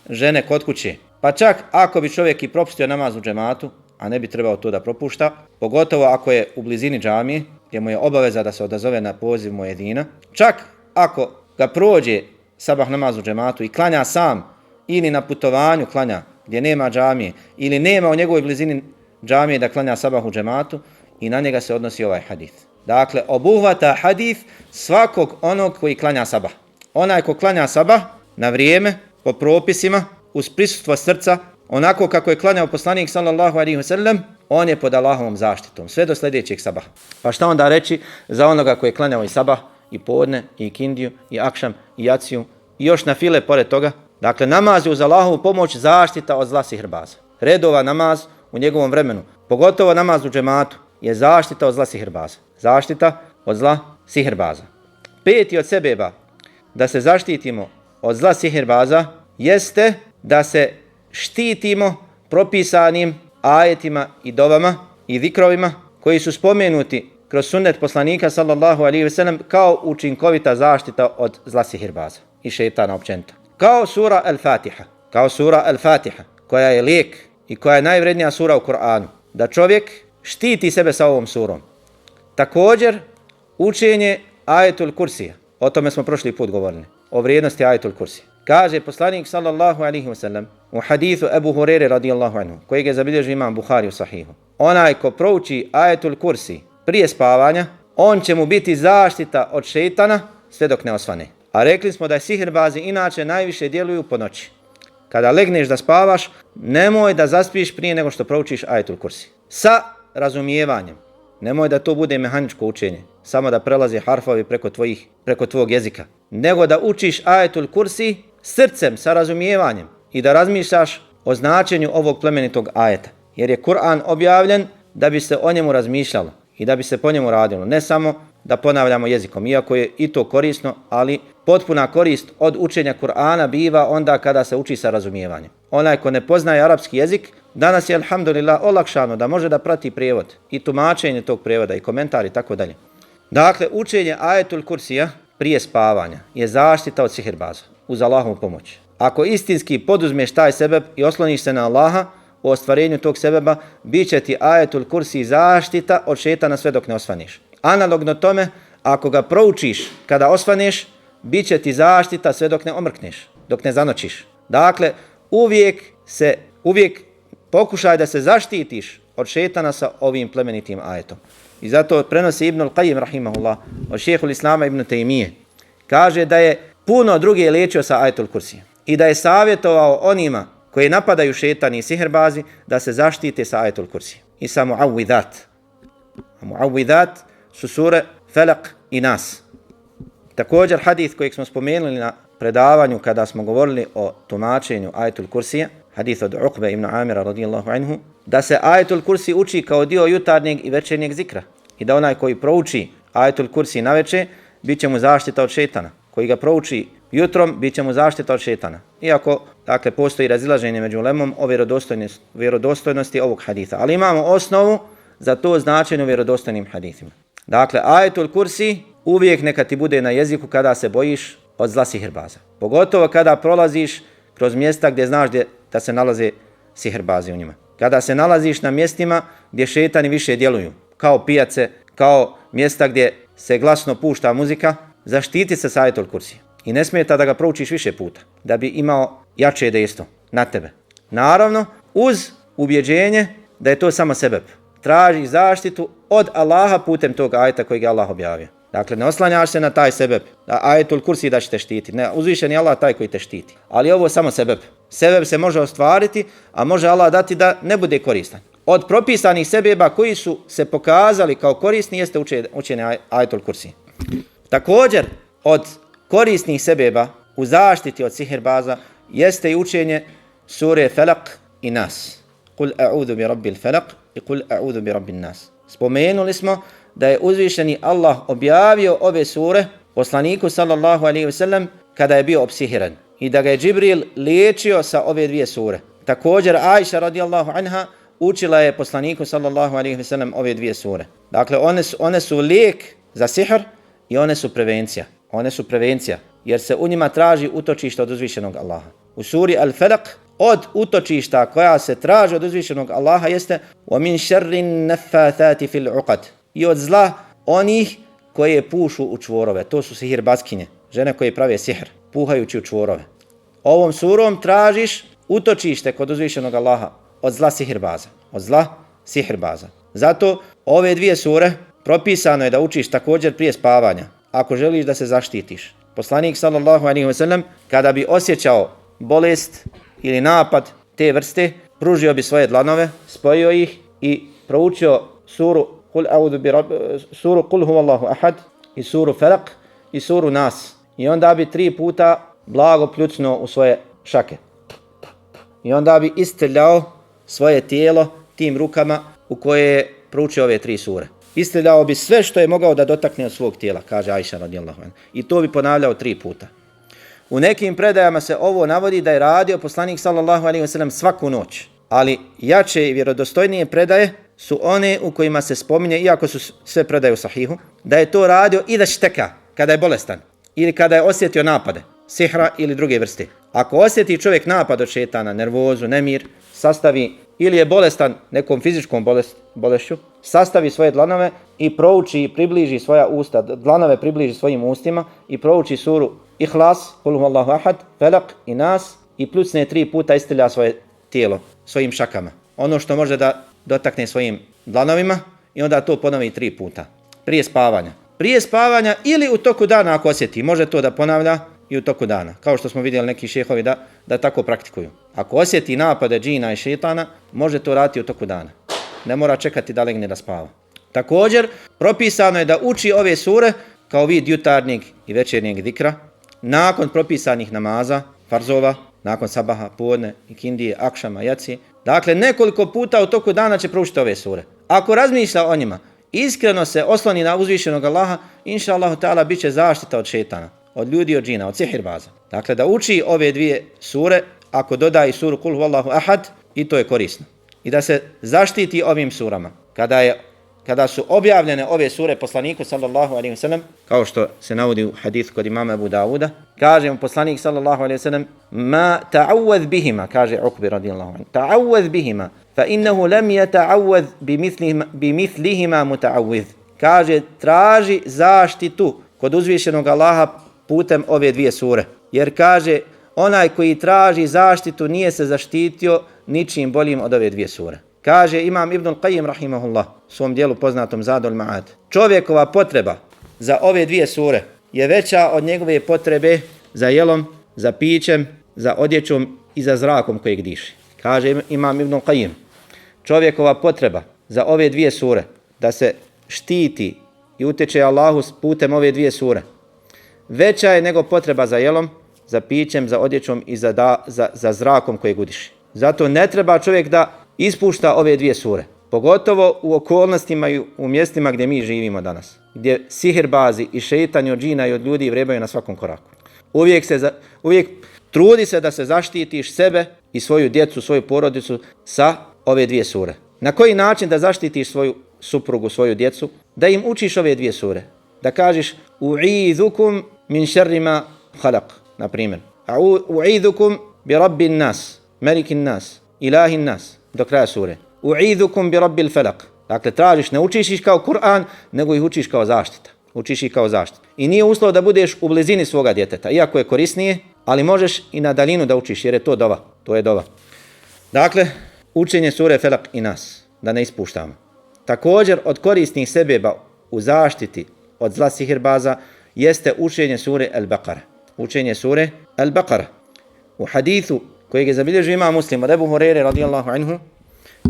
žene kod kuće. Pa čak ako bi čovjek i propustio namaz u džematu, a ne bi trebao to da propušta, pogotovo ako je u blizini džamije, gdje mu je obaveza da se odazove na poziv muedina, čak ako ga prođe sabah namaz u džematu i klanja sam, ili na putovanju klanja gdje nema džamije, ili nema u njegovoj blizini džamije da klanja sabah u džematu, i na njega se odnosi ovaj hadith. Dakle, obuhvata hadith svakog onog koji klanja sabah. Onaj ko klanja sabah na vrijeme, po propisima, uz prisustvo srca, onako kako je klanjao poslanik sallallahu alejhi ve sellem, on je pod Allahovom zaštitom sve do sljedećeg sabaha. Pa šta onda reći za onoga koji je klanjao i sabah, i podne, i kindiju, i akšam, i jaciju, i još na file pored toga? Dakle, namaz je uz Allahovu pomoć zaštita od zla sihrbaza. Redova namaz u njegovom vremenu, pogotovo namaz u džematu, je zaštita od zla sihrbaza. Zaštita od zla sihrbaza. 5. od sebeba da se zaštitimo od zla sihrbaza jeste da se štitimo propisanim ajetima i dovama i zikrovima koji su spomenuti kroz sunnet poslanika sallallahu alejhi ve sellem kao učinkovita zaštita od zla sihrbaza i šejtana općenito. Kao sura Al-Fatiha, koja je lijek i koja je najvrednija sura u Kur'anu, da čovjek štiti sebe sa ovom surom. Također, učenje ajetul kursija, o tome smo prošli put govorili, o vrijednosti ajetul kursija. Kaže poslanik sallallahu alejhi ve sellem u hadithu Ebu Hurere radijallahu anhu, kojeg je zabilježio imam Buhari u sahihu, onaj ko prouči ajetul kursi prije spavanja, on će mu biti zaštita od šejtana sve dok ne osvane. A rekli smo da sihrbazi inače najviše djeluju po noći. Kada legneš da spavaš, nemoj da zaspiš prije nego što proučiš ajetul kursi. Sa razumijevanjem. Nemoj da to bude mehaničko učenje, samo da prelaze harfovi preko tvog jezika. Nego da učiš ajetul kursi srcem, sa razumijevanjem i da razmišljaš o značenju ovog plemenitog ajeta. Jer je Kur'an objavljen da bi se o njemu razmišljalo i da bi se po njemu radilo. Ne samo da ponavljamo jezikom, iako je i to korisno, ali potpuna korist od učenja Kur'ana biva onda kada se uči sa razumijevanjem. Onaj ko ne poznaje arapski jezik, danas je alhamdulillah olakšano da može da prati prijevod i tumačenje tog prijevoda i komentari i tako dalje. Dakle, učenje ajetul kursija prije spavanja je zaštita od sihrbaza uz Allahovu pomoć. Ako istinski poduzmeš taj sebeb i osloniš se na Allaha u ostvarenju tog sebeba, bit će ti ajetul kursi zaštita od šejtana sve dok ne osvaneš. Analogno tome, ako ga proučiš kada osvaneš, bit će ti zaštita sve dok ne omrkneš, dok ne zanočiš. Dakle, uvijek pokušaj da se zaštitiš od šejtana sa ovim plemenitim ajetom. I zato prenosi Ibnul Qayyim rahimahullah od šejhul Islama Ibn Taymije. Kaže da je puno druge liječio sa ajetul kursija i da je savjetovao onima koji napadaju šejtani i sihrbazi da se zaštite sa ajetul kursija i sa mu'awwidat. Mu'awwidat su sure Felak i Nas. Također hadith kojeg smo spomenuli na predavanju kada smo govorili o tumačenju ajetul kursija, hadith od Uqbe ibn Amira radijallahu anhu, da se ajetul kursi uči kao dio jutarnjeg i večernjeg zikra i da onaj koji prouči ajetul kursi naveče, bit će mu zaštita od šejtana. Koji ga prouči jutrom, bit će mu zaštita od šejtana. Iako, dakle, postoji razilaženje među ulemom o vjerodostojnosti ovog haditha. Ali imamo osnovu za to značenje u vjerodostojnim hadithima. Dakle, ajetul kursi uvijek neka ti bude na jeziku kada se bojiš od zla sihrbaza. Pogotovo kada prolaziš kroz mjesta gdje znaš da se nalaze sihrbazi u njima. Kada se nalaziš na mjestima gdje šejtani više djeluju, kao pijace, kao mjesta gdje se glasno pušta muzika, zaštiti se sa ajetul kursi. I ne smeta da ga proučiš više puta, da bi imao jače dejstvo na tebe. Naravno, uz ubjeđenje da je to samo sebeb. Traži zaštitu od Allaha putem tog ajeta kojeg je Allah objavio. Dakle, ne oslanjaš se na taj sebeb, da ajetul kursi da će te štiti. Ne, uzvišen je Allah taj koji te štiti. Ali ovo je samo sebeb. Sebeb se može ostvariti, a može Allah dati da ne bude koristan. Od propisanih sebeba koji su se pokazali kao korisni jeste učenje ajetul kursi. Također, od korisnih sebeba u zaštiti od sihrbaza jeste i učenje sure Felak i Nas. Kul a'udhu bi rabbil Felak i kul a'udhu bi rabbin Nas. Spomenuli smo da je uzvišeni Allah objavio ove sure poslaniku sallallahu alejhi ve sellem kada je bio opsihiran i da ga je Džibril liječio sa ove dvije sure. Također Ajša radijallahu anha učila je poslaniku sallallahu alejhi ve sellem ove dvije sure. Dakle, one su lijek za sihr i one su prevencija. One su prevencija, jer se u njima traži utočište od uzvišenog Allaha. U suri Al-Falaq od utočišta koja se traži od uzvišenog Allaha jeste وَمِنْ شَرِّ النَّفَّاثَاتِ فِي الْعُقَدِ i od zla onih koje pušu u čvorove. To su sihirbaskinje, žene koje prave sihr, puhajući u čvorove. Ovom surom tražiš utočište kod uzvišenog Allaha od zla sihirbaza. Od zla sihirbaza. Zato ove dvije sure propisano je da učiš također prije spavanja, ako želiš da se zaštitiš. Poslanik sallallahu alejhi ve sellem kada bi osjećao bolest ili napad te vrste, pružio bi svoje dlanove, spojio ih i proučio suru Kul huvallahu ahad i suru Falaq i suru Nas. I onda bi 3 puta blago pljucnuo u svoje šake. I onda bi istrljao svoje tijelo tim rukama u koje je proučio ove 3 sure. Istrljao bi sve što je mogao da dotakne od svog tijela, kaže Ajša radijallahu anha. I to bi ponavljao 3 puta. U nekim predajama se ovo navodi da je radio poslanik sallallahu alejhi ve sellem svaku noć. Ali jače i vjerodostojnije predaje su one u kojima se spominje, iako su sve predaje u sahihu, da je to radio i da šteka, kada je bolestan ili kada je osjetio napade, sihra ili druge vrste. Ako osjeti čovjek napad od šetana, nervozu, nemir, sastavi ili je bolestan nekom fizičkom bolešću, sastavi svoje dlanove i prouči i približi svoja usta, dlanove približi svojim ustima i prouči suru Ihlas, Kul huvallahu ahad, Falaq i Nas i pljucne 3 puta istrlja svoje tijelo svojim šakama. Ono što može da dotakne svojim dlanovima i onda to ponovi 3 puta. Prije spavanja. Prije spavanja ili u toku dana ako osjeti, može to da ponavlja i u toku dana. Kao što smo vidjeli neki šehovi da tako praktikuju. Ako osjeti napade džina i šetana, može to raditi u toku dana. Ne mora čekati da legne da spava. Također, propisano je da uči ove sure kao vid jutarnjeg i večernjeg zikra, nakon propisanih namaza, farzova, nakon sabaha, podne, ikindije, akšama, jaci. Dakle, nekoliko puta u toku dana će proučiti ove sure. Ako razmišlja o njima, iskreno se osloni na uzvišenog Allaha, inša Allahu ta'ala, bit će zaštita od šetana, od ljudi, od džina, od sihirbaza. Dakle, da uči ove dvije sure, ako doda i suru Kul huvallahu ahad, i to je korisno. I da se zaštiti ovim surama. Kada su objavljene ove sure poslaniku sallallahu alejhi ve sellem, kao što se navodi u hadithu kod imama Abu Dawuda, kaže mu poslanik sallallahu alejhi ve sellem: "Ma ta'awwadh bihima", kaže Ukbi radijallahu anhu. "Ta'awwadh bihima, fa innahu lam yata'awwadh bimithlihima muta'awwidh." Kaže, traži zaštitu kod uzvišenog Allaha putem ove dvije sure. Jer kaže, onaj koji traži zaštitu nije se zaštitio ničim boljim od ove dvije sure. Kaže imam Ibn al-Qayyim rahimahullah u svom dijelu poznatom Zadul Ma'ad. Čovjekova potreba za ove dvije sure je veća od njegove potrebe za jelom, za pićem, za odjećom i za zrakom kojeg diši. Kaže imam Ibn al-Qayyim, čovjekova potreba za ove dvije sure, da se štiti i utječe Allahu putem ove dvije sure, veća je nego potreba za jelom, za pićem, za odjećom i za zrakom kojeg udiši. Zato ne treba čovjek da ispušta ove dvije sure, pogotovo u okolnostima i u mjestima gdje mi živimo danas, gdje sihirbazi i šejtani od džina i od ljudi vrebaju na svakom koraku. Uvijek trudi se da se zaštitiš sebe i svoju djecu, svoju porodicu sa ove dvije sure. Na koji način da zaštitiš svoju suprugu, svoju djecu? Da im učiš ove dvije sure. Da kažeš u'idhukum min šerri ma khalaq, na primjer. U'idhukum bi rabbin nas, melikin nas, ilahin nas, do kraja sure. U'idhukum bi rabbil falaq. Dakle, tražiš, ne učiš ih kao Kur'an, nego ih učiš kao zaštita. Učiš ih kao zaštita. I nije uslov da budeš u blizini svoga djeteta, iako je korisnije, ali možeš i na daljinu da učiš, jer je to dova. To je dova. Dakle, učenje sure Falaq i Nas, da ne ispuštamo. Također, od korisnih sebeba u zaštiti od zla sihirbaza jeste učenje sure Al-Baqara. Učenje sure Al-Baqara. U hadithu kojeg je zabilježio imam Muslim od Ebu Hurajre radijallahu anhu,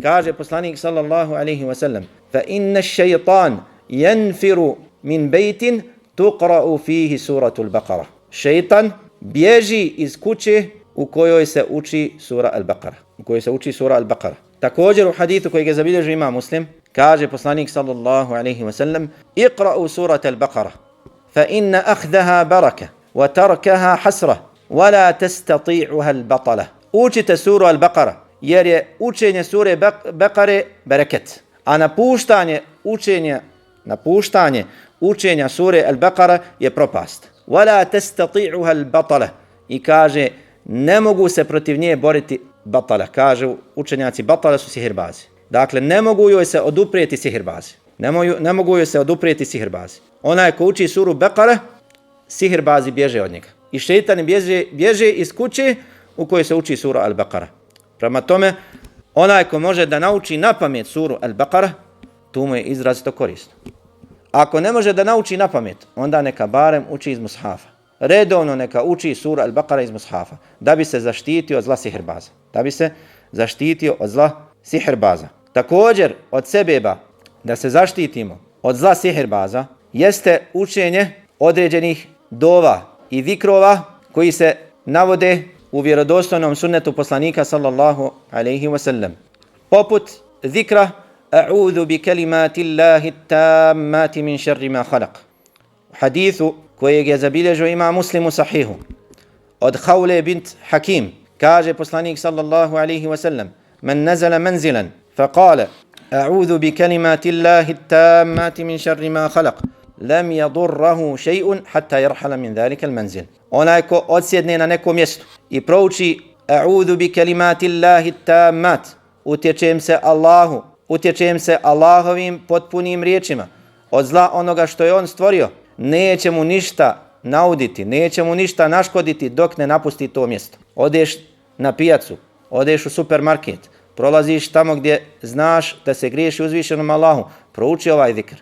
kaže poslanik sallallahu alaihi wa sallam: "Fa inna ash-shaytan yanfiru min baytin tuqra'u fihi suratu al-Baqara." Šejtan bježi iz kuće u kojoj se uči sura Al-Baqara. U kojoj se uči sura Al-Baqara. Također u hadithu kojeg je zabilježio imam Muslim, kaže poslanik sallallahu alaihi wa sallam: "Iqra'u surata Al-Baqara, fa inna akhdaha baraka, wa tarkaha hasra, wa la tastati'uha al-batala." Učite suru Al-Baqara, jer je učenje sure Bekare bereket. A napuštanje učenja sure Al-Baqara je propast. وَلَا تَسْتَطِعُهَا الْبَطَلَ I kaže, ne mogu se protiv nje boriti batala. Kažu učenjaci, batala su sihirbazi. Dakle, ne mogu joj se oduprijeti sihirbazi. Ne mogu joj se oduprijeti sihirbazi. Onaj ko uči suru Bekare, sihirbazi bježe od njega. I šeitani bježe iz kuće u kojoj se uči sura Al-Baqara. Prema tome, onaj ko može da nauči na pamet suru Al-Baqara, tu mu je izrazito korisno. Ako ne može da nauči na pamet, onda neka barem uči iz mushafa. Redovno neka uči suru Al-Baqara iz mushafa, da bi se zaštitio od zla sihirbaza. Također, od sebeba da se zaštitimo od zla sihirbaza jeste učenje određenih dova i zikrova koji se navode u vjerodostojnom sunnetu poslanika sallallahu alejhi ve sellem. Poput zikra A'udhu bi kalimati Allahi tammati min sharri ma khalaq. U hadithu kojeg je zabilježio Imam Muslim u sahihu od Khawle bint Hakim kaže poslanik sallallahu alejhi ve sellem: "Man nazala manzilan faqala A'udhu bi kalimati Allahi tammati min sharri ma khalaq." Lam yadurruhu shay'un hatta yarhala min dhalika al-manzil. Onaj ko odsjedne na nekom mjestu i prouči A'udhu bi kalimati Allahi tammat, utječem se Allahovim potpunim riječima od zla onoga što je on stvorio, neće mu ništa nauditi, neće mu ništa naškoditi dok ne napusti to mjesto. Odeš na pijacu, odeš u supermarket, prolaziš tamo gdje znaš da se griješi uzvišenom Allahu, prouči ovaj zikr.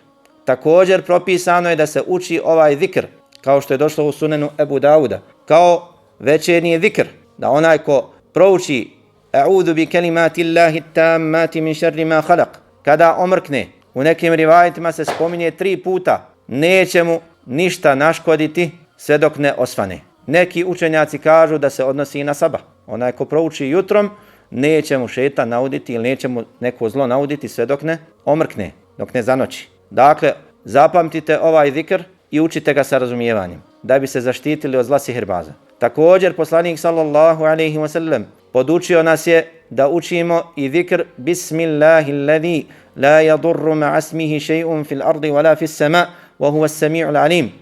Također propisano je da se uči ovaj zikr, kao što je došlo u sunenu Ebu Dauda, kao večernji zikr, da onaj ko prouči A'udhu bi kalimati Allahi tammati min sharri ma khalaq, kada omrkne, u nekim rivajetima se spominje 3 puta, neće mu ništa naškoditi sve dok ne osvane. Neki učenjaci kažu da se odnosi i na sabah. Onaj ko prouči jutrom, neće mu šejtan nauditi ili neće mu neko zlo nauditi sve dok ne omrkne, dok ne zanoći. Dakle, zapamtite ovaj zikr i učite ga sa razumijevanjem, da bi se zaštitili od zla sihirbaza. Također, poslanik sallallahu alejhi ve sellem podučio nas je da učimo i zikr Bismillahilladzi la yadurru ma'a ismihi shay'un fil ardi wala fis sama' wa huwa as-sami'ul alim.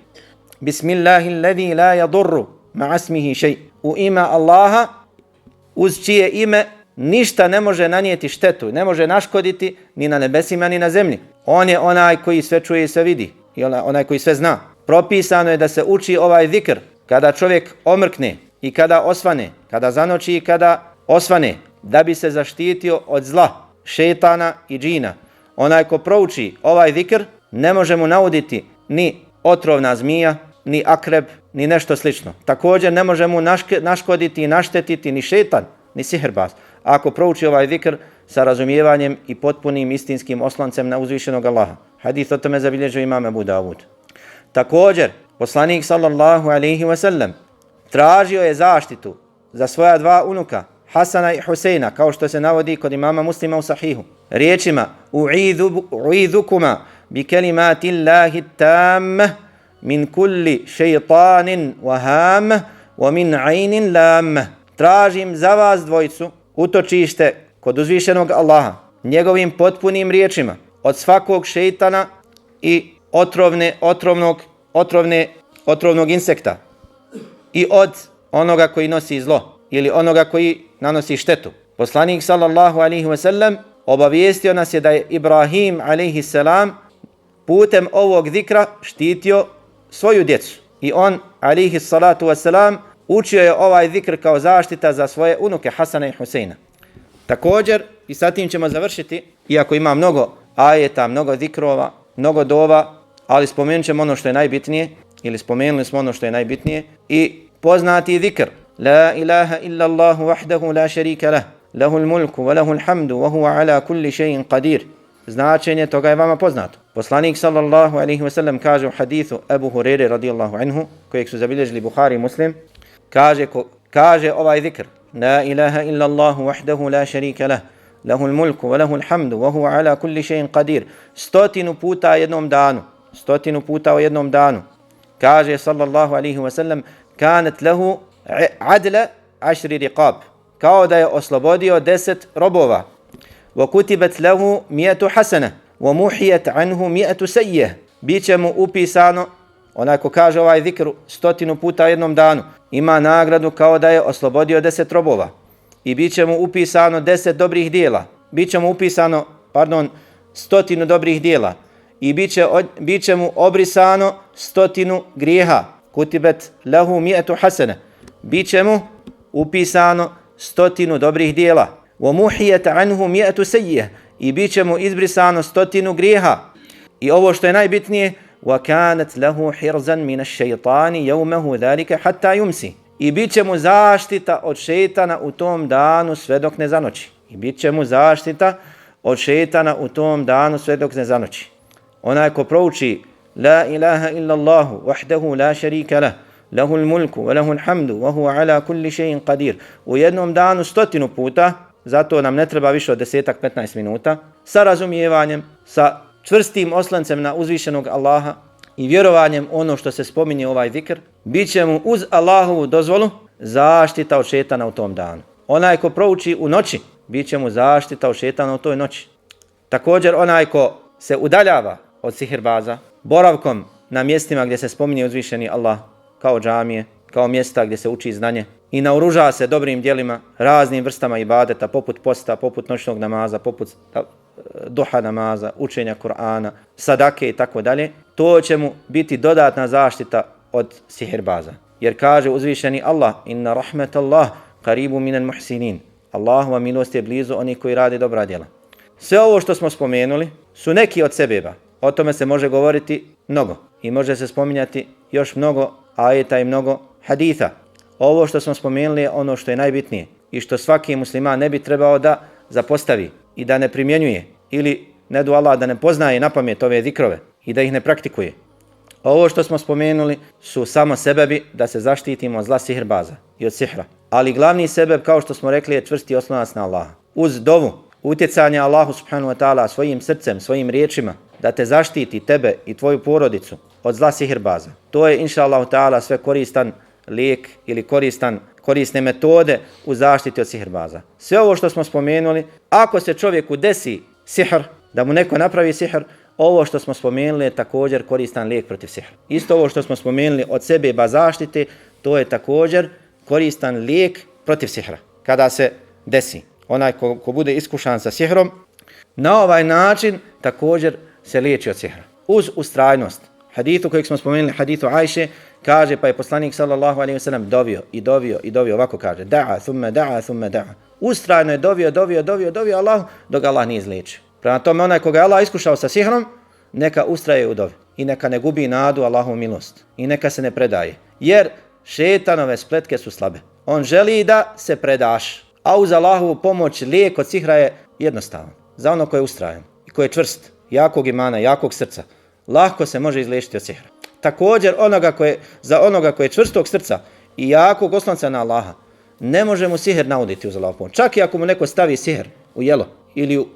Bismillahilladzi la yadurru ma'a ismihi shay'. U ime Allaha, uz čije ime ništa ne može nanijeti štetu, ne može naškoditi ni na nebesima ni na zemlji. On je onaj koji sve čuje i sve vidi i onaj koji sve zna. Propisano je da se uči ovaj zikr kada čovjek omrkne i kada osvane, kada zanoći i kada osvane, da bi se zaštitio od zla šejtana i džina. Onaj ko prouči ovaj zikr ne može mu nauditi ni otrovna zmija, ni akreb, ni nešto slično. Također ne može mu naškoditi i naštetiti ni šejtan, ni sihirbaz, ako prouči ovaj zikr sa razumijevanjem i potpunim istinskim osloncem na uzvišenog Allaha. Hadis o tome zabilježio Imam Abu Dawud. Također, poslanik sallallahu alejhi ve sellem tražio je zaštitu za svoja 2 unuka, Hasana i Huseina, kao što se navodi kod imama Muslima u sahihu, riječima u'idhukuma bi kalimati Allahi tammah min kulli šejtanin waham wa min aynin lam. Tražim za vas dvojicu utočište kod uzvišenog Allaha njegovim potpunim riječima od svakog šejtana i otrovnog insekta i od onoga koji nosi zlo ili onoga koji nanosi štetu. Poslanik sallallahu alejhi ve sellem obavijestio nas je da je Ibrahim alejhi selam putem ovog zikra štitio svoju djecu i on alejhi salatu vesselam učio je ovaj zikr kao zaštita za svoje unuke Hasana i Huseina. Također, i sa tim ćemo završiti, iako ima mnogo ajeta, mnogo zikrova, mnogo dova, ali spomenut ćemo ono što je najbitnije, ili spomenuli smo ono što je najbitnije, i poznati zikr La ilaha illa Allahu wahdahu la sharika lah, lahul mulku wa lahul hamdu wa huwa ala kulli shay'in qadir. Značenje toga je vama poznato. Poslanik sallallahu alejhi ve sellem kaže u hadithu Abu Hurajre radijallahu anhu, kojeg su zabilježili Buhari i Muslim, kaže ovaj zikr La ilaha illa Allahu wahdahu la sharika lah, lahul mulku wa lahul hamdu wa huwa ala kulli shay'in qadir. 100 puta jednom danu, 100 puta u jednom danu. Kaže sallallahu alejhi ve sellem kanat lahu adla 10 riqab. kao da je oslobodio 10 robova. وَكُتِبَتْ لَهُ مِئَةُ حَسَنَةٍ وَمُحِيَتْ عَنْهُ مِئَةُ سَيِّئَةٍ. Biće mu upisano, onaj ko kaže ovaj zikr 100 puta u jednom danu, ima nagradu kao da je oslobodio 10 robova. I bit će mu upisano 10 dobrih dijela. Bit će mu upisano, 100 dobrih dijela. I bit će mu obrisano 100 grijeha. Kutibet lahu mi'atu hasana. Bit će mu upisano 100 dobrih dijela. Wa muhiyat anhu mi'atu sayyi'ah. I bit će mu izbrisano 100 grijeha. I ovo što je najbitnije, wa kanat lahu hirzan min ash-shaytani yawmahu dhalika hatta yumsi. I bit će mu zaštita od šejtana u tom danu sve dok ne zanoći. I bit će mu zaštita od šejtana u tom danu sve dok ne zanoći. Onaj ko prouči La ilaha illa Allahu wahdahu la sharika lah, lahul mulku wa lahul hamdu wa huwa ala kulli shay'in qadir. U jednom danu 100 puta, zato nam ne treba više od 10-15 minuta, sa razumijevanjem, sa čvrstim oslancem na uzvišenog Allaha i vjerovanjem ono što se spominje ovaj zikr, bit će mu uz Allahovu dozvolu zaštita od šejtana u tom danu. Onaj ko prouči u noći, bit će mu zaštita od šejtana u toj noći. Također onaj ko se udaljava od sihirbaza, boravkom na mjestima gdje se spominje uzvišeni Allah, kao džamije, kao mjesta gdje se uči znanje i naoruža se dobrim djelima, raznim vrstama ibadeta, poput posta, poput noćnog namaza, poput duha namaza, učenja Kur'ana, sadake i tako dalje, to će mu biti dodatna zaštita od sihirbaza. Jer kaže uzvišeni Allah, inna rahmetallah qaribu minal muhsinin. Allahova milost je blizu onih koji rade dobra djela. Sve ovo što smo spomenuli su neki od sebeba. O tome se može govoriti mnogo i može se spominjati još mnogo ajeta i mnogo haditha. Ovo što smo spomenuli je ono što je najbitnije i što svaki musliman ne bi trebao da zapostavi i da ne primjenjuje ili ne du Allah da ne poznaje na pamet ove zikrove i da ih ne praktikuje. Ovo što smo spomenuli su samo sebebi da se zaštitimo od zla sihirbaza i od sihra. Ali glavni sebeb, kao što smo rekli, je čvrsti oslonac na Allaha. Uz dovu, utjecanje Allahu subhanahu wa ta'ala svojim srcem, svojim riječima, da te zaštiti tebe i tvoju porodicu od zla sihirbaza. To je inša Allah ta'ala sve koristan lijek ili korisne metode u zaštiti od sihirbaza. Sve ovo što smo spomenuli, ako se čovjeku desi sihr, da mu neko napravi sihr, ovo što smo spomenuli je također koristan lijek protiv sihra. Isto ovo što smo spomenuli od sebeba zaštite, to je također koristan lijek protiv sihra. Kada se desi onaj ko bude iskušan sa sihrom, na ovaj način također se liječi od sihra. Uz ustrajnost. Hadithu kojeg smo spomenuli, hadithu Ajše, kaže pa je poslanik sallallahu alejhi ve sellem dovio, ovako kaže, da'a, thumma da'a. Ustrajno je dovio Allahu dok Allah nije izliječio. Prema tome onaj koga je Allah iskušao sa sihrom, neka ustraje u dovi i neka ne gubi nadu Allahovu milost i neka se ne predaje. Jer šetanove spletke su slabe. On želi da se predaš, a uz Allahovu pomoć lijek od sihra je jednostavan. Za ono koje je ustrajan i koje je čvrst, jakog imana, jakog srca, lahko se može izliječiti od sihra. Također za onoga koje je čvrstog srca i jakog oslonca na Allaha, ne može mu sihr nauditi uz Allahovu pomoć. Čak i ako mu neko stavi sihr u jelo ili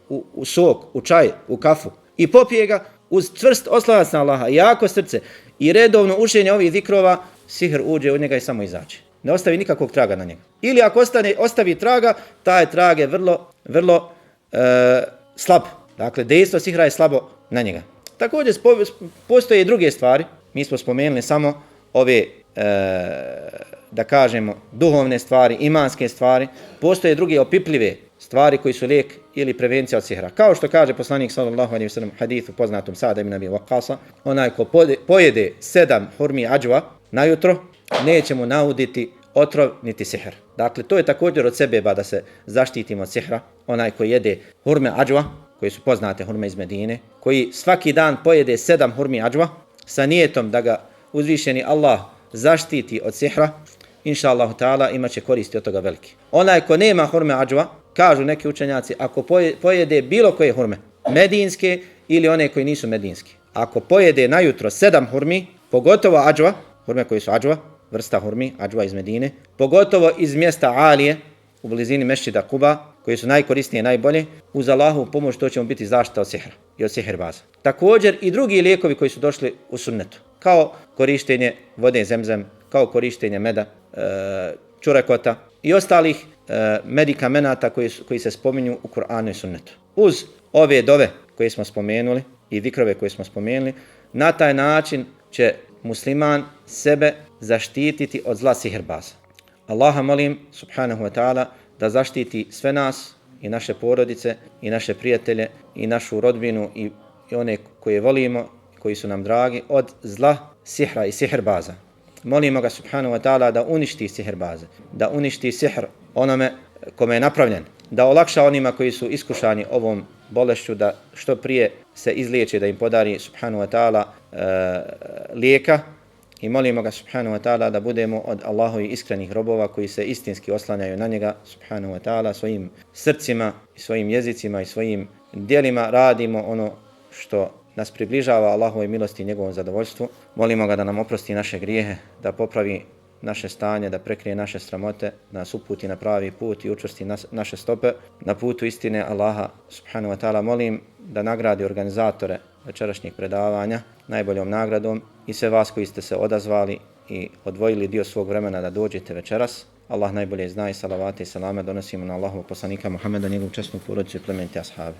u sok, u čaj, u kafu i popije ga, uz čvrst oslonac na Allaha, jako srce i redovno učenje ovih zikrova, sihr uđe u njega i samo izađe. Ne ostavi nikakvog traga na njega. Ili ako ostavi traga, taj trag je vrlo slab. Dakle, dejstvo sihra je slabo na njega. Također postoje i druge stvari. Mi smo spomenuli samo ove, da kažemo, duhovne stvari, imanske stvari. Postoje druge opipljive stvari koji su lijek ili prevencija od sihra. Kao što kaže poslanik sallallahu alejhi ve sellem hadithu poznatom Sa'da ibn Abi Waqqasa, onaj ko pojede 7 hurmi adžva najutro, neće mu nauditi otrov niti sihr. Dakle, to je također od sebeba da se zaštitimo od sihra. Onaj koji jede hurme adžva, koji su poznate hurme iz Medine, koji svaki dan pojede 7 hurmi adžva sa nijetom da ga uzvišeni Allah zaštiti od sihra, inša Allahu ta'ala imat će koristi od toga velike. Onaj ko nema hurme adžva, kažu neki učenjaci, ako pojede bilo koje hurme, medinske ili one koji nisu medinske, ako pojede najutro 7 hurmi, pogotovo adžva, hurme koji su adžva, vrsta hurmi, adžva iz Medine, pogotovo iz mjesta Alije, u blizini mešćida Kuba, koji su najkorisnije, najbolje, uz Allahovu pomoć to će mu biti zaštita od sihra i od sihirbaza. Također i drugi lijekovi koji su došli u sunnetu, kao korištenje vode zemzem, kao korištenje meda, čurekota i ostalih medikamenata koji se spominju u Kur'anu i sunnetu. Uz ove dove koje smo spomenuli i zikrove koje smo spomenuli, na taj način će musliman sebe zaštititi od zla sihrbaza. Allaha molim, subhanahu wa ta'ala, da zaštiti sve nas i naše porodice i naše prijatelje i našu rodbinu i one koje volimo, koji su nam dragi, od zla sihra i sihrbaza. Molimo ga, subhanahu wa ta'ala, da uništi sihrbaze, da uništi sihr onome kome je napravljen, da olakša onima koji su iskušani ovom bolešću, da što prije se izliječe, da im podari, subhanahu wa ta'ala, lijeka. I molimo ga, subhanahu wa ta'ala, da budemo od Allahovih iskrenih robova koji se istinski oslanjaju na njega, subhanahu wa ta'ala, svojim srcima i svojim jezicima i svojim djelima radimo ono što nas približava Allahovoj milosti i njegovom zadovoljstvu. Molimo ga da nam oprosti naše grijehe, da popravi naše stanje, da prekrije naše sramote, da nas uputi na pravi put i učvrsti naše stope na putu istine. Allaha subhanahu wa ta'ala molim da nagradi organizatore večerašnjih predavanja najboljom nagradom i sve vas koji ste se odazvali i odvojili dio svog vremena da dođete večeras. Allah najbolje zna i salavate i salame donosimo na Allahovog poslanika Muhammeda, njegovu časnu porodicu i plemenite ashabe.